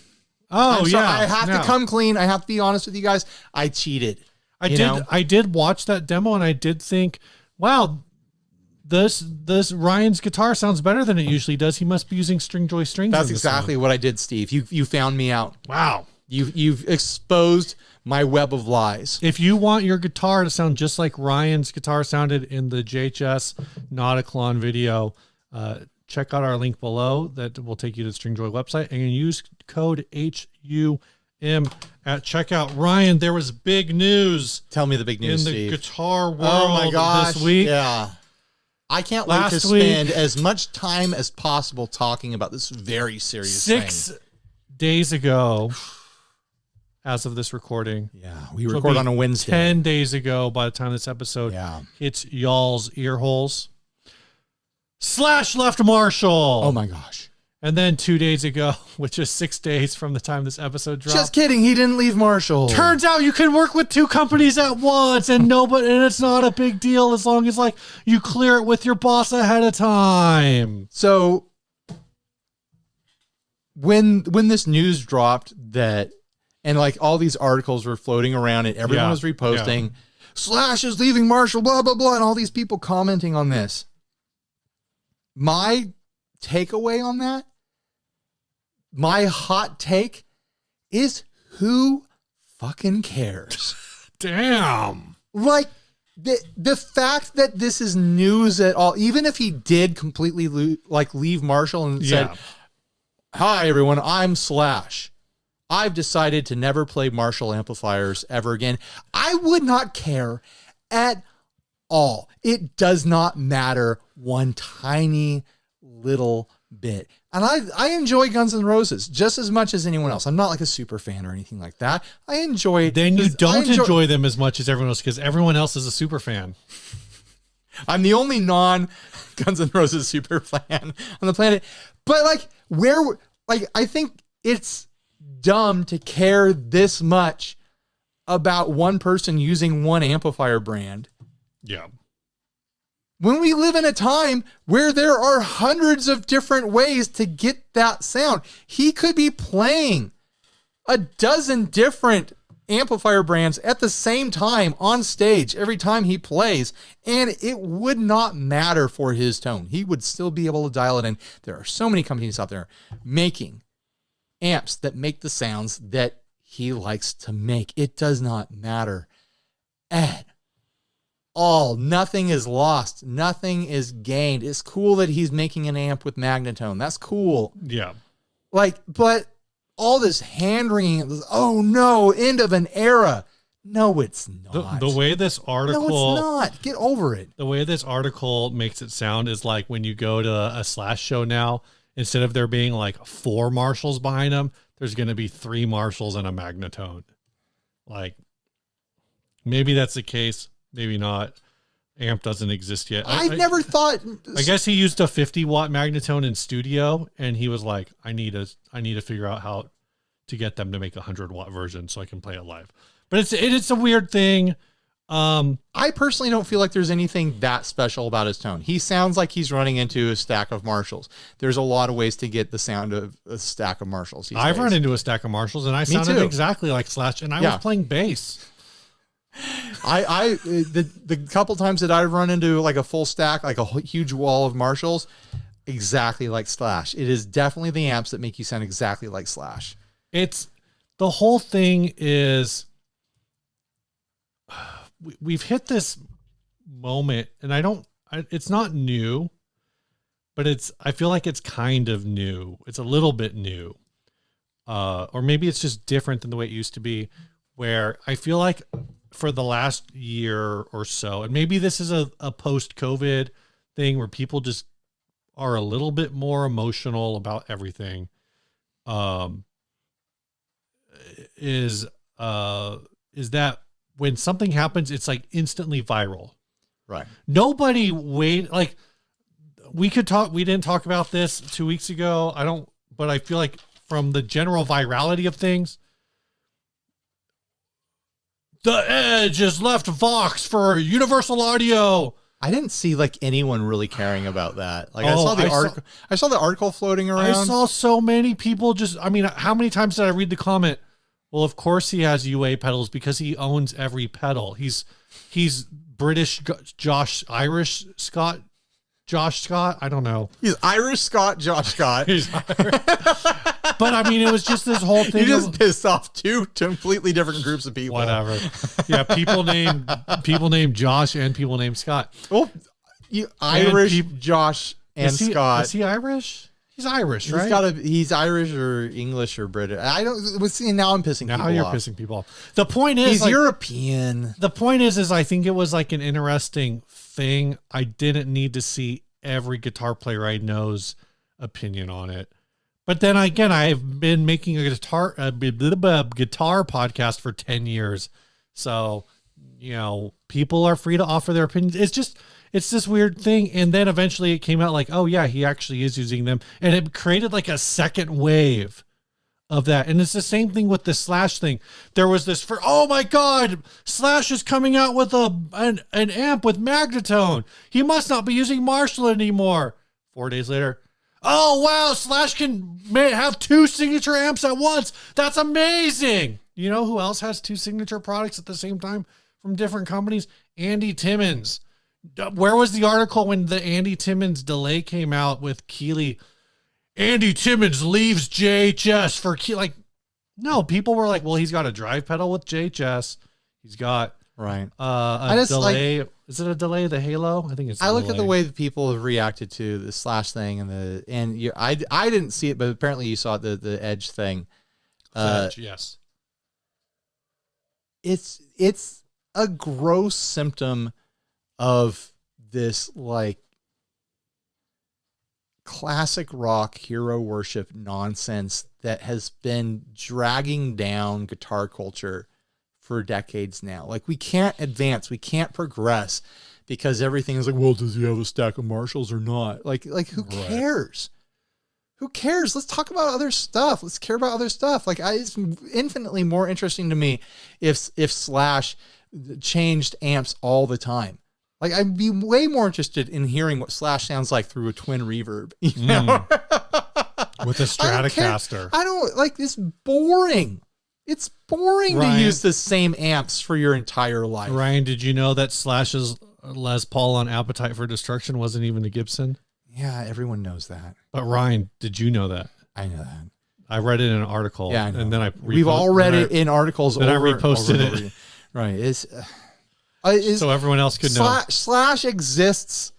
Oh, I have to come clean. I have to be honest with you guys. I cheated. I did watch that demo, and I did think, wow, this Ryan's guitar sounds better than it usually does. He must be using Stringjoy strings. That's exactly what I did, Steve. You found me out. Wow. You've exposed my web of lies. If you want your guitar to sound just like Ryan's guitar sounded in the JHS Nauticlon video, check out our link below that will take you to the Stringjoy website, and use code HUM at checkout. Ryan, there was big news. Tell me the big news, in the Steve. Guitar world this week. Yeah. I can't wait to spend as much time as possible talking about this very serious 6 days ago, as of this recording. Yeah, we record on a Wednesday. 10 days ago, by the time this episode hits y'all's ear holes, Slash left Marshall. Oh my gosh. And then 2 days ago, which is 6 days from the time this episode dropped. Just kidding. He didn't leave Marshall. Turns out you can work with 2 companies at once, and it's not a big deal as long as you clear it with your boss ahead of time. So when this news dropped and all these articles were floating around and everyone was reposting, Slash is leaving Marshall, blah, blah, blah, and all these people commenting on this. My takeaway on that, my hot take is, who fucking cares? Damn. The fact that this is news at all, even if he did completely leave Marshall and said, hi everyone, I'm Slash. I've decided to never play Marshall amplifiers ever again. I would not care at all. It does not matter one tiny little bit. And I enjoy Guns N' Roses just as much as anyone else. I'm not a super fan or anything like that. I enjoy. Then you don't enjoy them as much as everyone else because everyone else is a super fan. I'm the only non Guns N' Roses super fan on the planet. But I think it's dumb to care this much about one person using one amplifier brand. Yeah. When we live in a time where there are hundreds of different ways to get that sound, he could be playing a dozen different amplifier brands at the same time on stage every time he plays, and it would not matter for his tone. He would still be able to dial it in. There are so many companies out there making amps that make the sounds that he likes to make. It does not matter at all. Nothing is lost. Nothing is gained. It's cool that he's making an amp with Magnatone. That's cool. Yeah. Like, but all this hand wringing, oh no, end of an era. No, it's not. The way this article... No, it's not. Get over it. The way this article makes it sound is like when you go to a Slash show now, instead of there being like 4 Marshalls behind them, there's going to be 3 Marshalls and a Magnatone. Like, maybe that's the case. Maybe not. Amp doesn't exist yet. I never thought... I guess he used a 50-watt Magnatone in studio, and he was like, I need to figure out how to get them to make a 100-watt version so I can play it live. But it's a weird thing. I personally don't feel like there's anything that special about his tone. He sounds like he's running into a stack of Marshalls. There's a lot of ways to get the sound of a stack of Marshalls. I've run into a stack of Marshalls, and I sounded exactly like Slash, and I was playing bass. The couple times that I've run into like a full stack, like a huge wall of Marshalls, exactly like Slash. It is definitely the amps that make you sound exactly like Slash. It's the whole thing is we've hit this moment, and it's not new, but I feel like it's kind of new. It's a little bit new. Or maybe it's just different than the way it used to be, where I feel like for the last year or so, and maybe this is a post-COVID thing where people just are a little bit more emotional about everything, is that when something happens, it's like instantly viral. Right. Nobody like we didn't talk about this 2 weeks ago. But I feel like from the general virality of things, The Edge has left Vox for Universal Audio. I didn't see like anyone really caring about that. Like I saw the article floating around. I saw so many people how many times did I read the comment? Well, of course he has UA pedals because he owns every pedal. He's British Josh Scott. I don't know. He's Irish Scott Josh Scott. But I mean, it was just this whole thing. You just pissed off 2 completely different groups of people. Whatever. Yeah, people named Josh and people named Scott. Well, Irish Josh and Scott. Is he Irish? He's Irish, right? He's Irish or English or British. I don't. See, now I'm pissing people off. Now you're pissing people off. The point is, he's European. The point is I think it was like an interesting thing. I didn't need to see every guitar player I know's opinion on it. But then again, I've been making a guitar podcast for 10 years. So, people are free to offer their opinions. It's this weird thing. And then eventually it came out like, oh yeah, he actually is using them. And it created like a second wave of that. And it's the same thing with the Slash thing. There was this oh my God, Slash is coming out with an amp with Magnatone. He must not be using Marshall anymore. 4 days later, oh wow, Slash can have 2 signature amps at once. That's amazing. You know who else has 2 signature products at the same time from different companies? Andy Timmons. Where was the article when the Andy Timmons delay came out with Keeley? Andy Timmons leaves JHS for Keeley. Like, no, people were like, well, he's got a drive pedal with JHS. He's got a delay. Is it a delay? The Halo? I think it's. I look at the way that people have reacted to the Slash thing I didn't see it, but apparently you saw it, the Edge thing. Edge, yes. It's a gross symptom of this like classic rock hero worship nonsense that has been dragging down guitar culture for decades now. Like we can't advance, we can't progress because everything is like, well, does he have a stack of Marshalls or not? Like who cares? Who cares? Let's talk about other stuff. Let's care about other stuff. Like it's infinitely more interesting to me if Slash changed amps all the time. Like I'd be way more interested in hearing what Slash sounds like through a twin reverb, with a Stratocaster. I don't like this. Boring. It's boring to use the same amps for your entire life. Ryan, did you know that Slash's Les Paul on Appetite for Destruction wasn't even a Gibson? Yeah, everyone knows that. But Ryan, did you know that? I know that. I read it in an article. Yeah, I know. And then we've all read it in articles. Then I reposted it. Right. So everyone else could know. Slash exists.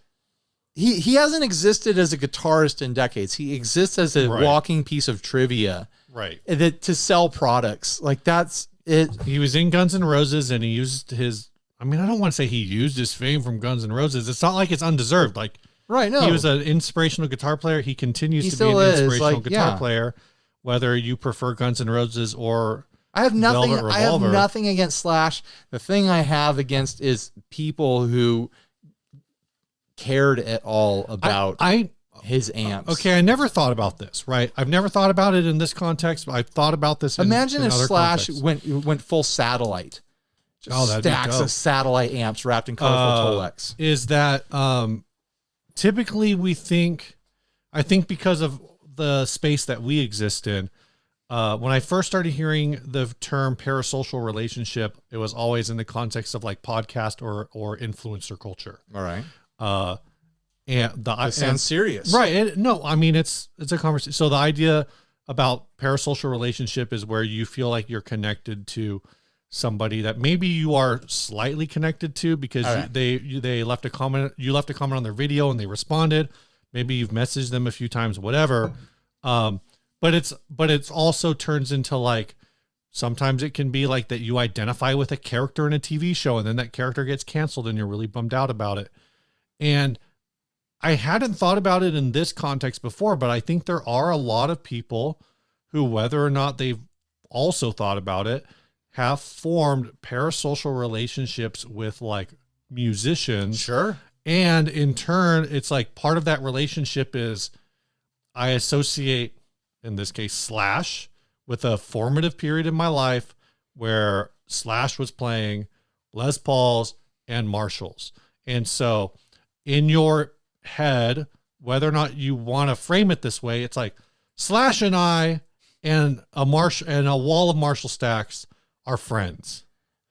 He hasn't existed as a guitarist in decades. He exists as a walking piece of trivia. Right. To sell products. Like, that's it. He was in Guns N' Roses, and he used his, I mean, I don't want to say he used his fame from Guns N' Roses. It's not like it's undeserved. Like, right, no. He was an inspirational guitar player. He continues to be an inspirational guitar player, whether you prefer Guns N' Roses or I have nothing against Slash. The thing I have against is people who cared at all about his amps. Okay, I never thought about this, right? I've never thought about it in this context, but I've thought about this Imagine if other Slash contexts. went full satellite. Just stacks of satellite amps wrapped in colorful Tolex. Is that typically I think because of the space that we exist in, when I first started hearing the term parasocial relationship, it was always in the context of like podcast or influencer culture. All right. And that sounds serious, right? No, I mean it's a conversation. So the idea about parasocial relationship is where you feel like you're connected to somebody that maybe you are slightly connected to because they left a comment. You left a comment on their video and they responded. Maybe you've messaged them a few times, whatever. But it's also turns into like sometimes it can be like that you identify with a character in a TV show and then that character gets canceled and you're really bummed out about it. And I hadn't thought about it in this context before, but I think there are a lot of people who, whether or not they've also thought about it, have formed parasocial relationships with like musicians. Sure. And in turn, it's like part of that relationship is I associate, in this case, Slash with a formative period in my life where Slash was playing Les Pauls and Marshalls. And so in your head, whether or not you want to frame it this way, it's like Slash and I and a wall of Marshall stacks are friends.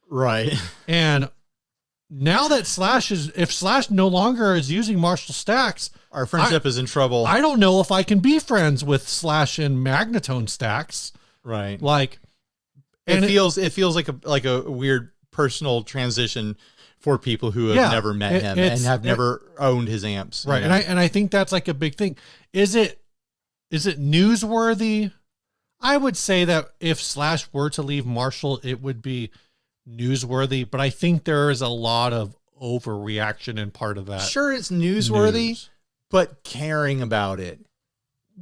Right. And now that if Slash no longer is using Marshall stacks, our friendship is in trouble. I don't know if I can be friends with Slash and Magnatone stacks. Right. Like it feels like a weird personal transition for people who have never met him and have never owned his amps. Right. You know? And I think that's like a big thing. Is it newsworthy? I would say that if Slash were to leave Marshall, it would be newsworthy, but I think there is a lot of overreaction in part of that. Sure, it's newsworthy, but caring about it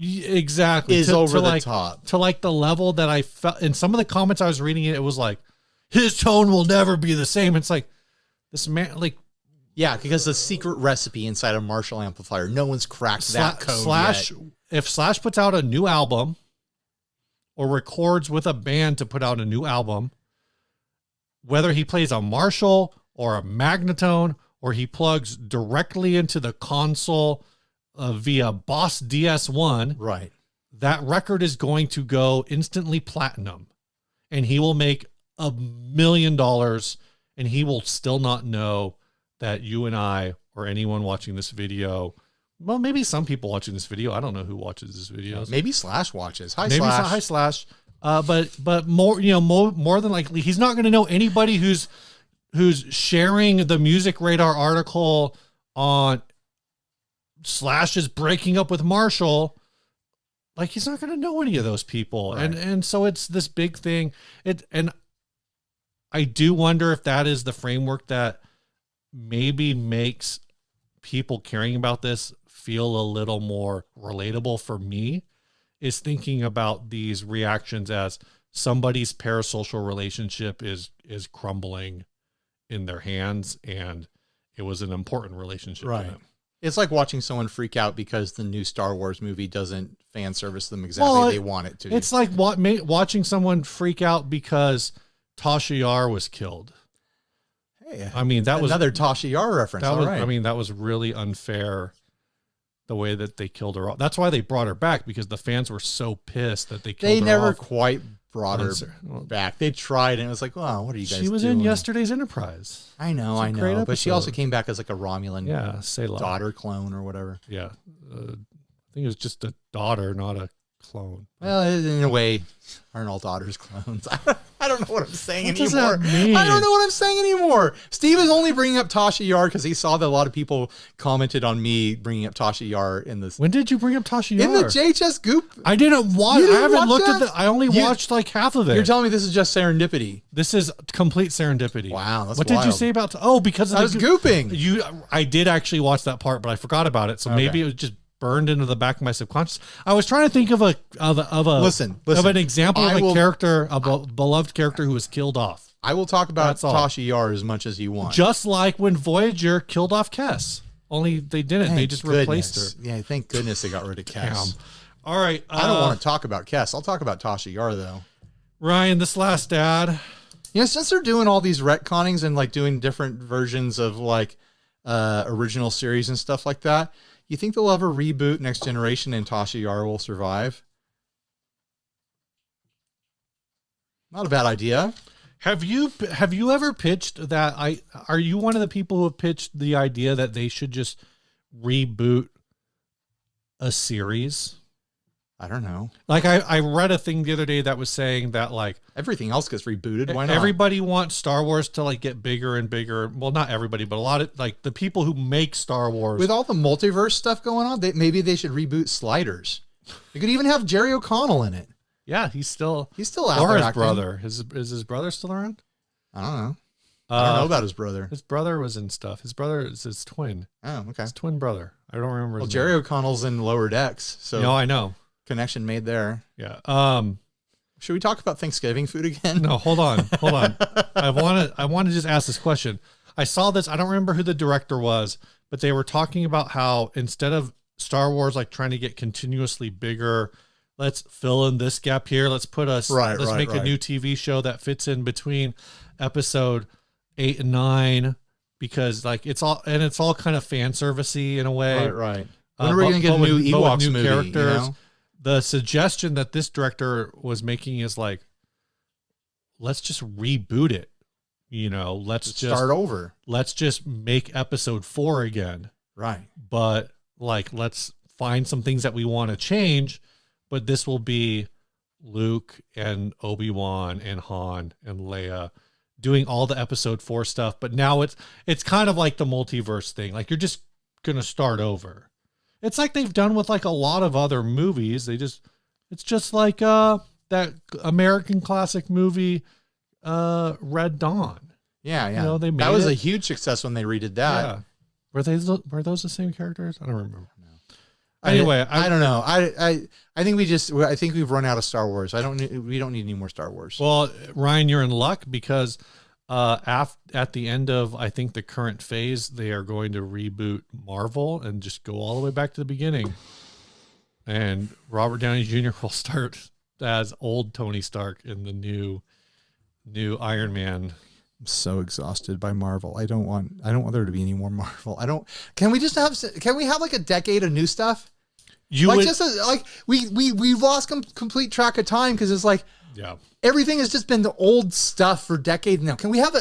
exactly is over the top. To like the level that I felt in some of the comments I was reading, it was like, his tone will never be the same. It's like, this man, like, yeah, because the secret recipe inside a Marshall amplifier, no one's cracked that code yet. If Slash puts out a new album or records with a band to put out a new album, whether he plays a Marshall or a Magnatone, or he plugs directly into the console via Boss DS1, right, that record is going to go instantly platinum, and he will make $1 million, and he will still not know that you and I or anyone watching this video, well, maybe some people watching this video, I don't know who watches this video. Maybe Slash watches. Hi, maybe Slash. Hi, Slash. But more, more than likely, he's not going to know anybody who's sharing the Music Radar article on Slash is breaking up with Marshall. Like, he's not going to know any of those people. Right. And so it's this big thing. And I do wonder if that is the framework that maybe makes people caring about this feel a little more relatable for me, is thinking about these reactions as somebody's parasocial relationship is crumbling in their hands, and it was an important relationship. Right. To them. It's like watching someone freak out because the new Star Wars movie doesn't fan service them exactly they want it to. It's like watching someone freak out because Tasha Yar was killed. Hey, I mean, that was another Tasha Yar reference. I mean, that was really unfair, the way that they killed her. That's why they brought her back, because the fans were so pissed that they killed her. They never quite brought her back. They tried, and it was like, well, what are you guys doing? She was in Yesterday's Enterprise. I know. But she also came back as like a Romulan daughter clone or whatever. Yeah. I think it was just a daughter, not a clone. Well, in a way, aren't all daughters clones? I don't know what I'm saying What anymore. does that mean? I don't know what I'm saying anymore. Steve is only bringing up Tasha Yar because he saw that a lot of people commented on me bringing up Tasha Yar in this. When did you bring up Tasha Yar? In the JHS Goop. I didn't watch. I haven't looked at I only watched like half of it. You're telling me this is just serendipity. This is complete serendipity. Wow, that's what wild. did you say about? Oh, because of I was gooping. I did actually watch that part, but I forgot about it. So maybe it was just burned into the back of my subconscious. I was trying to think of an example of a character, a beloved character who was killed off. I will talk about Tasha Yar as much as you want. Just like when Voyager killed off Kess. Only they didn't. They just replaced her. Yeah, thank goodness they got rid of Kess. All right. I don't want to talk about Kess. I'll talk about Tasha Yar though. Ryan, this last ad. Yeah, since they're doing all these retconnings and like doing different versions of like original series and stuff like that, you think they'll ever reboot Next Generation and Tasha Yar will survive? Not a bad idea. Have you ever pitched that? Are you one of the people who have pitched the idea that they should just reboot a series? I don't know. Like I read a thing the other day that was saying that like everything else gets rebooted. Why not? Everybody wants Star Wars to like get bigger and bigger. Well, not everybody, but a lot of like the people who make Star Wars. With all the multiverse stuff going on, maybe they should reboot Sliders. You could even have Jerry O'Connell in it. Yeah, he's still out or there his acting. brother. Is his brother still around? I don't know. I don't know about his brother. His brother was in stuff. His brother is his twin. Oh, okay. His twin brother. I don't remember. Well, Jerry O'Connell's in Lower Decks, so no, I know. Connection made there. Yeah. Should we talk about Thanksgiving food again? No, hold on. I want to just ask this question. I saw this. I don't remember who the director was, but they were talking about how instead of Star Wars like trying to get continuously bigger, let's fill in this gap here. Let's put us. Let's make a new TV show that fits in between episode 8 and 9 because like it's all kind of fan servicey in a way. Right. When are we gonna get a new Ewoks movie? Characters. You know? The suggestion that this director was making is like, let's just reboot it. You know, let's just start over. Let's just make episode 4 again. Right. But like, let's find some things that we want to change, but this will be Luke and Obi-Wan and Han and Leia doing all the episode 4 stuff. But now it's kind of like the multiverse thing. Like you're just going to start over. It's like they've done with like a lot of other movies. It's just like that American classic movie, Red Dawn. Yeah. You know, that was a huge success when they redid that. Yeah. Were those the same characters? I don't remember. No. Anyway, I don't know. I think we've run out of Star Wars. We don't need any more Star Wars. Well, Ryan, you're in luck because at the end of I think the current phase, they are going to reboot Marvel and just go all the way back to the beginning. And Robert Downey Jr. will start as old Tony Stark in the new Iron Man. I'm so exhausted by Marvel. I don't want there to be any more Marvel. Can we have like a decade of new stuff? We've lost complete track of time because it's like, yeah, everything has just been the old stuff for decades now. Can we have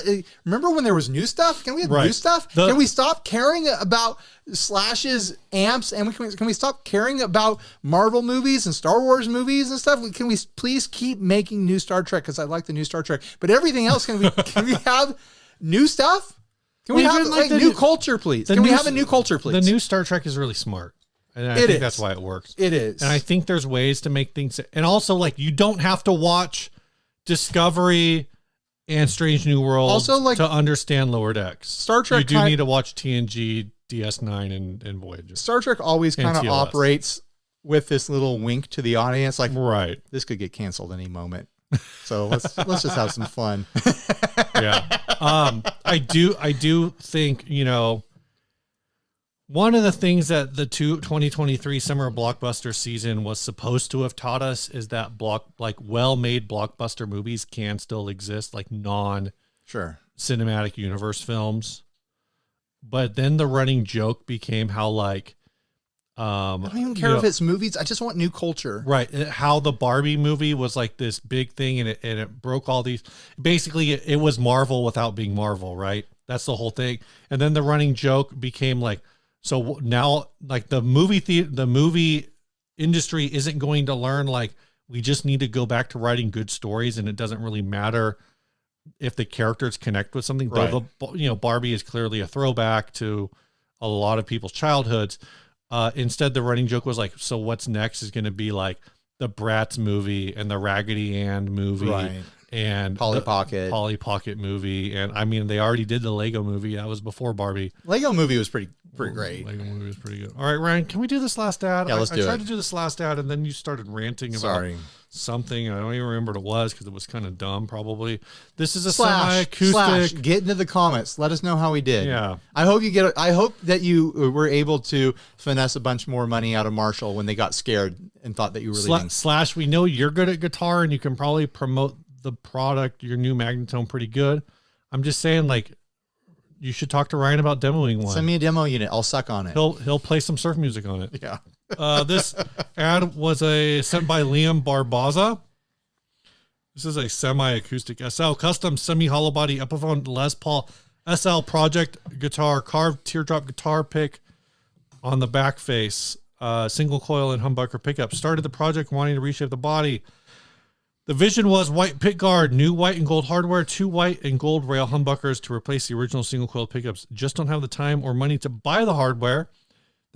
remember when there was new stuff? Can we have new stuff? Can we stop caring about Slash's AMPS and can we stop caring about Marvel movies and Star Wars movies and stuff? Can we please keep making new Star Trek? Because I like the new Star Trek, but everything else, can we have new stuff? Can we have like new culture, please? Can we have a new culture, please? The new Star Trek is really smart. And I think that's why it works. It is. And I think there's ways to make things. And also, like, you don't have to watch Discovery and Strange New Worlds to understand Lower Decks. Star Trek. You do need to watch TNG, DS9, and Voyager. Star Trek always kind of operates with this little wink to the audience. Like, this could get canceled any moment. So let's just have some fun. Yeah. I do think, you know, one of the things that the 2023 summer blockbuster season was supposed to have taught us is that well-made blockbuster movies can still exist, like cinematic universe films. But then the running joke became how like I don't even care if it's movies. I just want new culture. Right. How the Barbie movie was like this big thing and it broke all these. Basically, it was Marvel without being Marvel, right? That's the whole thing. And then the running joke became like, so now like the movie industry isn't going to learn like We just need to go back to writing good stories, and it doesn't really matter if the characters connect with something. Right. Though, Barbie is clearly a throwback to a lot of people's childhoods. Instead, the running joke was like, so what's next is going to be like the Bratz movie and the Raggedy Ann movie. Right. And Polly Pocket movie. And I mean, they already did the Lego movie. That was before Barbie. Lego movie was pretty great. Lego movie was pretty good. All right, Ryan, can we do this last ad? Yeah, let's do it. I tried to do this last ad, and then you started ranting about something. I don't even remember what it was because it was kind of dumb, probably. This is a semi-acoustic. Get into the comments. Let us know how we did. Yeah. I hope that you were able to finesse a bunch more money out of Marshall when they got scared and thought that you were leaving. / we know you're good at guitar, and you can probably promote the product, your new Magnatone, pretty good. I'm just saying, like, you should talk to Ryan about demoing one. Send me a demo unit. I'll suck on it. He'll play some surf music on it. Yeah. This ad was sent by Liam Barboza. This is a semi-acoustic SL custom semi-hollow body Epiphone Les Paul SL project guitar, carved teardrop guitar pick on the back face, single coil and humbucker pickup. Started the project wanting to reshape the body. The vision was white pick guard, new white and gold hardware, 2 white and gold rail humbuckers to replace the original single coil pickups. Just don't have the time or money to buy the hardware.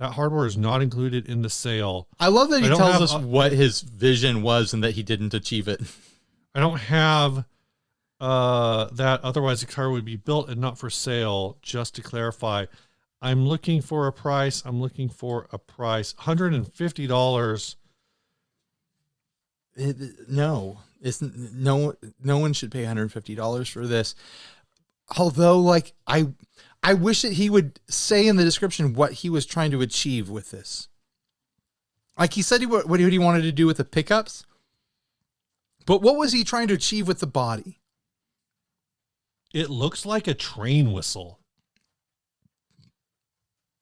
That hardware is not included in the sale. I love that he tells us what his vision was and that he didn't achieve it. I don't have that. Otherwise, the car would be built and not for sale. Just to clarify, I'm looking for a price. $150. No, it's no one should pay $150 for this. Although, like, I wish that he would say in the description what he was trying to achieve with this. Like, he said what he wanted to do with the pickups, but what was he trying to achieve with the body? It looks like a train whistle.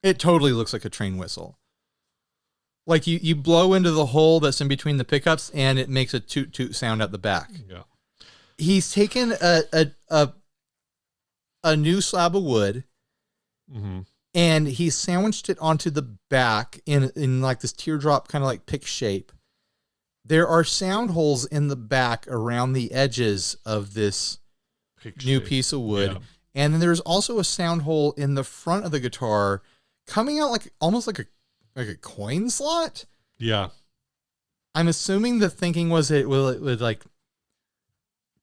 It totally looks like a train whistle. Like you blow into the hole that's in between the pickups and it makes a toot toot sound at the back. Yeah. He's taken a new slab of wood and he sandwiched it onto the back in like this teardrop kind of like pick shape. There are sound holes in the back around the edges of this new piece of wood. Yeah. And then there's also a sound hole in the front of the guitar coming out like almost like a coin slot. Yeah. I'm assuming the thinking was it would like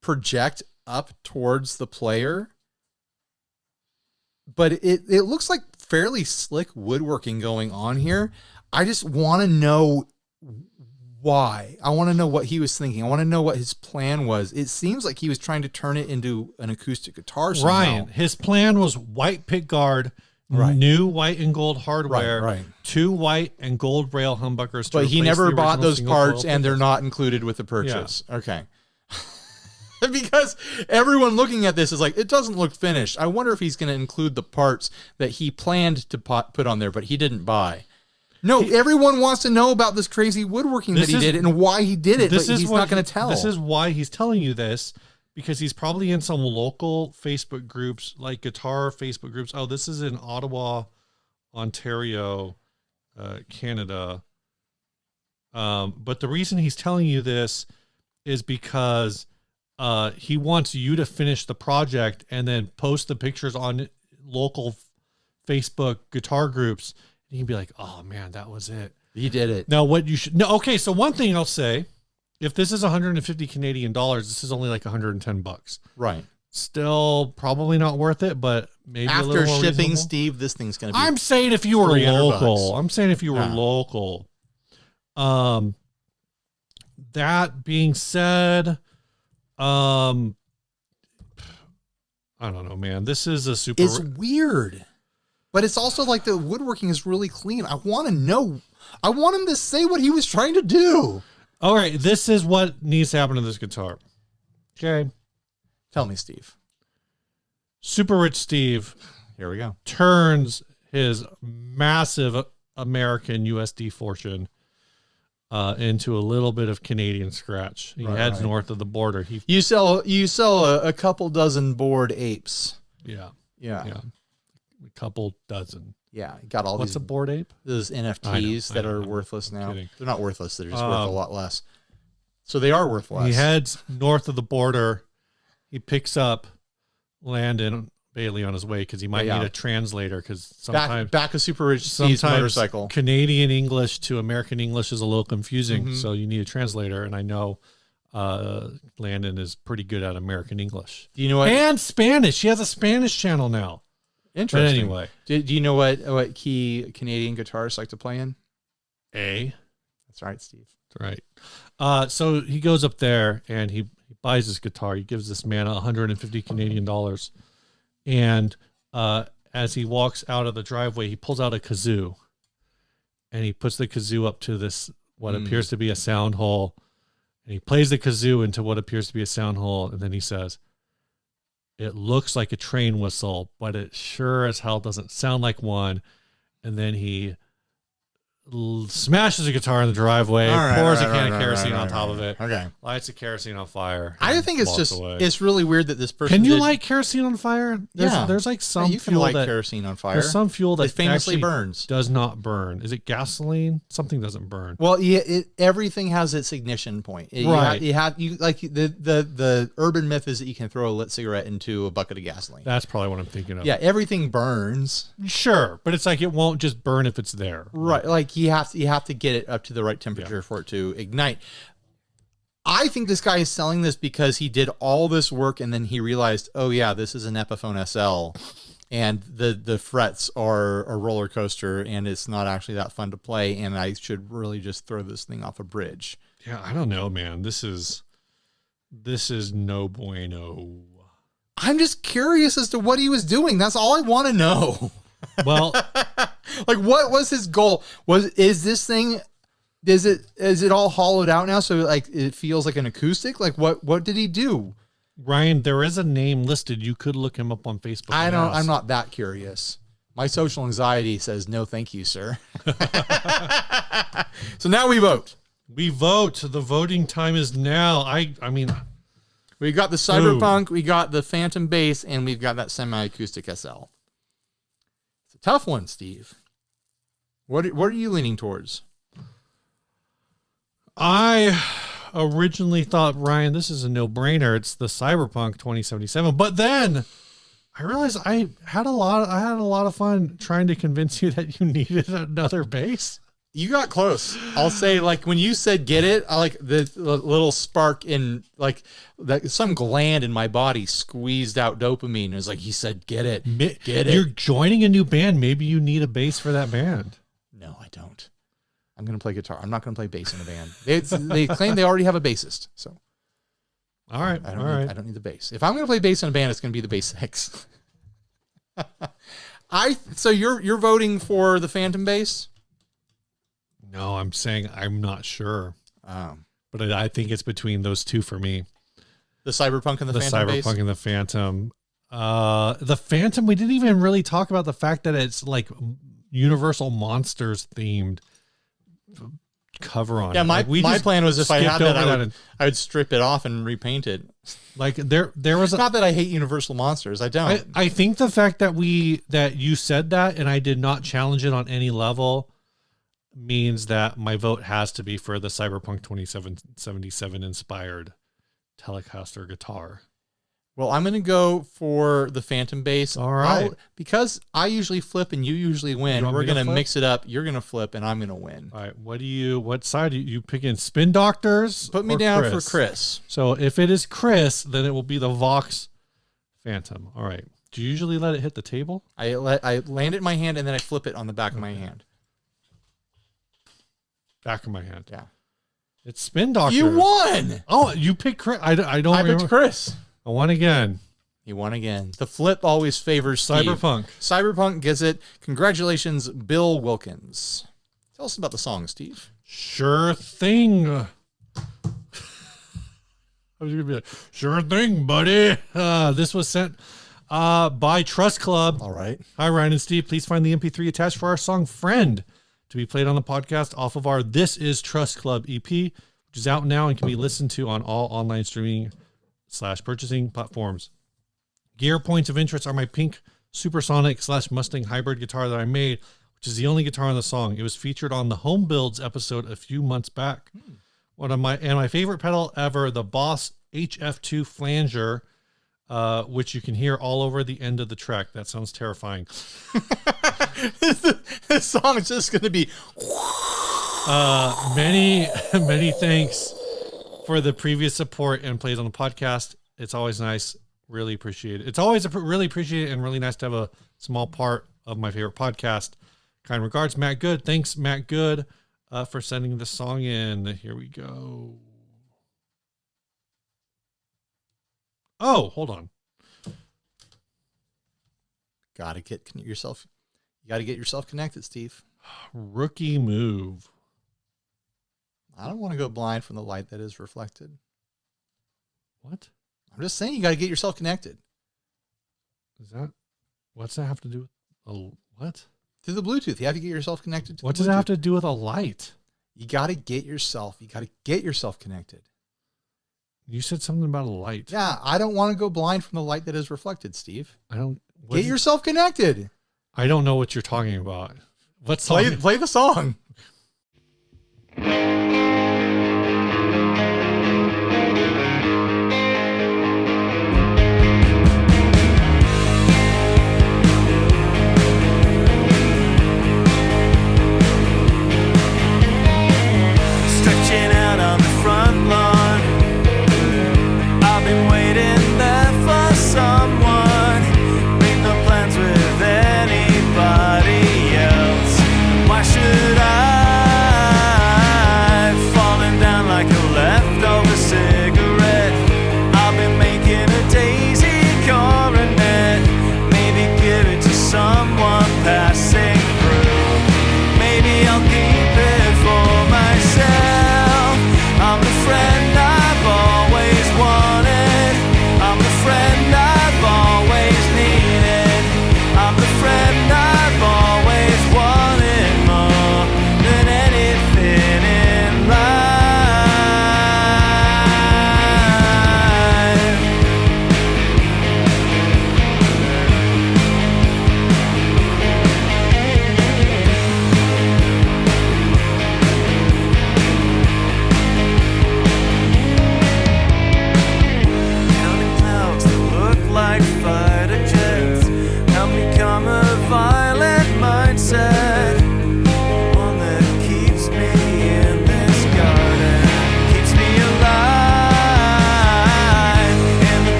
project up towards the player. But it looks like fairly slick woodworking going on here. I just want to know why. I want to know what he was thinking. I want to know what his plan was. It seems like he was trying to turn it into an acoustic guitar somehow. Ryan, his plan was white pick guard, new white and gold hardware, 2 white and gold rail humbuckers. But he never bought those parts and they're not included with the purchase. Yeah. Okay. Because everyone looking at this is like, it doesn't look finished. I wonder if he's going to include the parts that he planned to put on there, but he didn't buy. No, everyone wants to know about this crazy woodworking that he did and why he did it, but he's not going to tell. This is why he's telling you this, because he's probably in some local Facebook groups, like guitar Facebook groups. Oh, this is in Ottawa, Ontario, Canada. But the reason he's telling you this is because he wants you to finish the project and then post the pictures on local Facebook guitar groups. And you can be like, oh man, that was it. He did it. Now what you should, no. Okay. So one thing I'll say, if this is 150 Canadian dollars, this is only like 110 bucks. Right. Still probably not worth it, but maybe after a little more shipping, reasonable. Steve, this thing's going to be. I'm saying if you were local, bucks. I'm saying if you were local. That being said, I don't know, man. This is a super. It's weird, but it's also like the woodworking is really clean. I want to know. I want him to say what he was trying to do. All right, this is what needs to happen to this guitar. Okay, tell me, Steve. Super Rich Steve. Here we go. Turns his massive American USD fortune into a little bit of Canadian scratch. He heads north of the border. You sell a couple dozen bored apes. Yeah. A couple dozen. Yeah, got all. What's a bored ape? Those NFTs that are worthless now. They're not worthless. They're just worth a lot less. So they are worth less. He heads north of the border. He picks up Landon Bailey on his way because he might need a translator because sometimes back a super rich Steve's motorcycle. Canadian English to American English is a little confusing, so you need a translator. And I know Landon is pretty good at American English. Do you know what? And Spanish. He has a Spanish channel now. Interesting. But anyway, do you know what key Canadian guitarists like to play in? A. That's right, Steve. That's right. So he goes up there and he buys his guitar. He gives this man 150 Canadian dollars. And as he walks out of the driveway, he pulls out a kazoo and he puts the kazoo up to this, what appears to be a sound hole. And he plays the kazoo into what appears to be a sound hole. And then he says, "It looks like a train whistle, but it sure as hell doesn't sound like one." And then he smashes a guitar in the driveway, pours a can of kerosene on top of it, lights the kerosene on fire. I think it's just it's really weird that this person. Can you light kerosene on fire? There's like some you can fuel light that kerosene on fire. There's some fuel that famously burns. Does not burn. Is it gasoline? Something doesn't burn. Well, everything has its ignition point. Right. You have like the urban myth is that you can throw a lit cigarette into a bucket of gasoline. That's probably what I'm thinking of. Yeah, everything burns. Sure, but it's like it won't just burn if it's there. Right. Like you have to get it up to the right temperature for it to ignite. I think this guy is selling this because he did all this work and then he realized, oh yeah, this is an Epiphone SL and the frets are a roller coaster and it's not actually that fun to play and I should really just throw this thing off a bridge. Yeah, I don't know, man. This is no bueno. I'm just curious as to what he was doing. That's all I want to know. Well, like what was his goal? Is it all hollowed out now so like it feels like an acoustic? Like what did he do? Ryan, there is a name listed. You could look him up on Facebook. I'm not that curious. My social anxiety says no thank you, sir. So now we vote. We vote. The voting time is now. I mean we got the Cyberpunk, we got the Phantom Bass, and we've got that Semi-Acoustic SL. Tough one, Steve. What are you leaning towards? I originally thought, Ryan, this is a no-brainer. It's the Cyberpunk 2077. But then I realized I had a lot of fun trying to convince you that you needed another bass. You got close. I'll say, like, when you said get it, I like the little spark in, like, some gland in my body squeezed out dopamine. It was like, he said, get it. Get it. You're joining a new band. Maybe you need a bass for that band. No, I don't. I'm going to play guitar. I'm not going to play bass in a band. They claim they already have a bassist. So, all right. I don't need the bass. If I'm going to play bass in a band, it's going to be the bass 6. So you're voting for the Phantom Bass? No, I'm saying I'm not sure. But I think it's between those two for me. The Cyberpunk and the Phantom Cyberpunk bass? And the Phantom. The Phantom, we didn't even really talk about the fact that it's like Universal Monsters themed cover on it. Yeah, my plan was if I had that, I would strip it off and repaint it. Like there was not that I hate Universal Monsters. I don't. I think the fact that you said that and I did not challenge it on any level means that my vote has to be for the Cyberpunk 2077 inspired Telecaster guitar. Well, I'm going to go for the Phantom Bass. All right. Because I usually flip and you usually win. We're going to mix it up. You're going to flip and I'm going to win. All right. What side are you picking? Spin Doctors? Put me down for Chris. So if it is Chris, then it will be the Vox Phantom. All right. Do you usually let it hit the table? I land it in my hand and then I flip it on the back of my hand. Back of my hand. Yeah. It's Spin Doctors. You won. Oh, you picked Chris. I picked Chris. I won again. He won again. The flip always favors Cyberpunk. Steve. Cyberpunk gets it. Congratulations, Bill Wilkins. Tell us about the song, Steve. Sure thing. I was going to be like, sure thing, buddy. This was sent by Trust Club. All right. Hi, Ryan and Steve. Please find the MP3 attached for our song Friend to be played on the podcast off of our This Is Trust Club EP, which is out now and can be listened to on all online streaming / purchasing platforms. Gear points of interest are my pink Supersonic / Mustang hybrid guitar that I made, which is the only guitar on the song. It was featured on the Home Builds episode a few months back. my favorite pedal ever, the Boss HF2 flanger, which you can hear all over the end of the track. That sounds terrifying. This song is just going to be. Many thanks for the previous support and plays on the podcast. It's always nice. Really appreciate it. It's always really appreciated and really nice to have a small part of my favorite podcast. Kind regards, Matt Good. Thanks, Matt Good, for sending this song in. Here we go. Oh, hold on. You got to get yourself connected, Steve. Rookie move. I don't want to go blind from the light that is reflected. What? I'm just saying you got to get yourself connected. What's that have to do with what? Through the Bluetooth. You have to get yourself connected to What does it have to do with a light? You got to get yourself connected. You said something about a light. Yeah, I don't want to go blind from the light that is reflected, Steve. Get yourself connected. I don't know what you're talking about. What song? Play the song.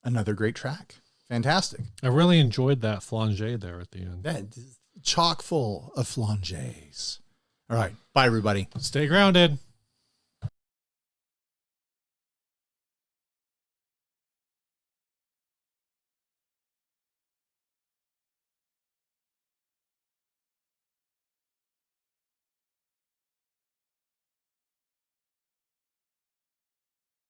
Another great track. Fantastic. I really enjoyed that flanger there at the end. That is chock full of flangers. All right. Bye, everybody. Stay grounded.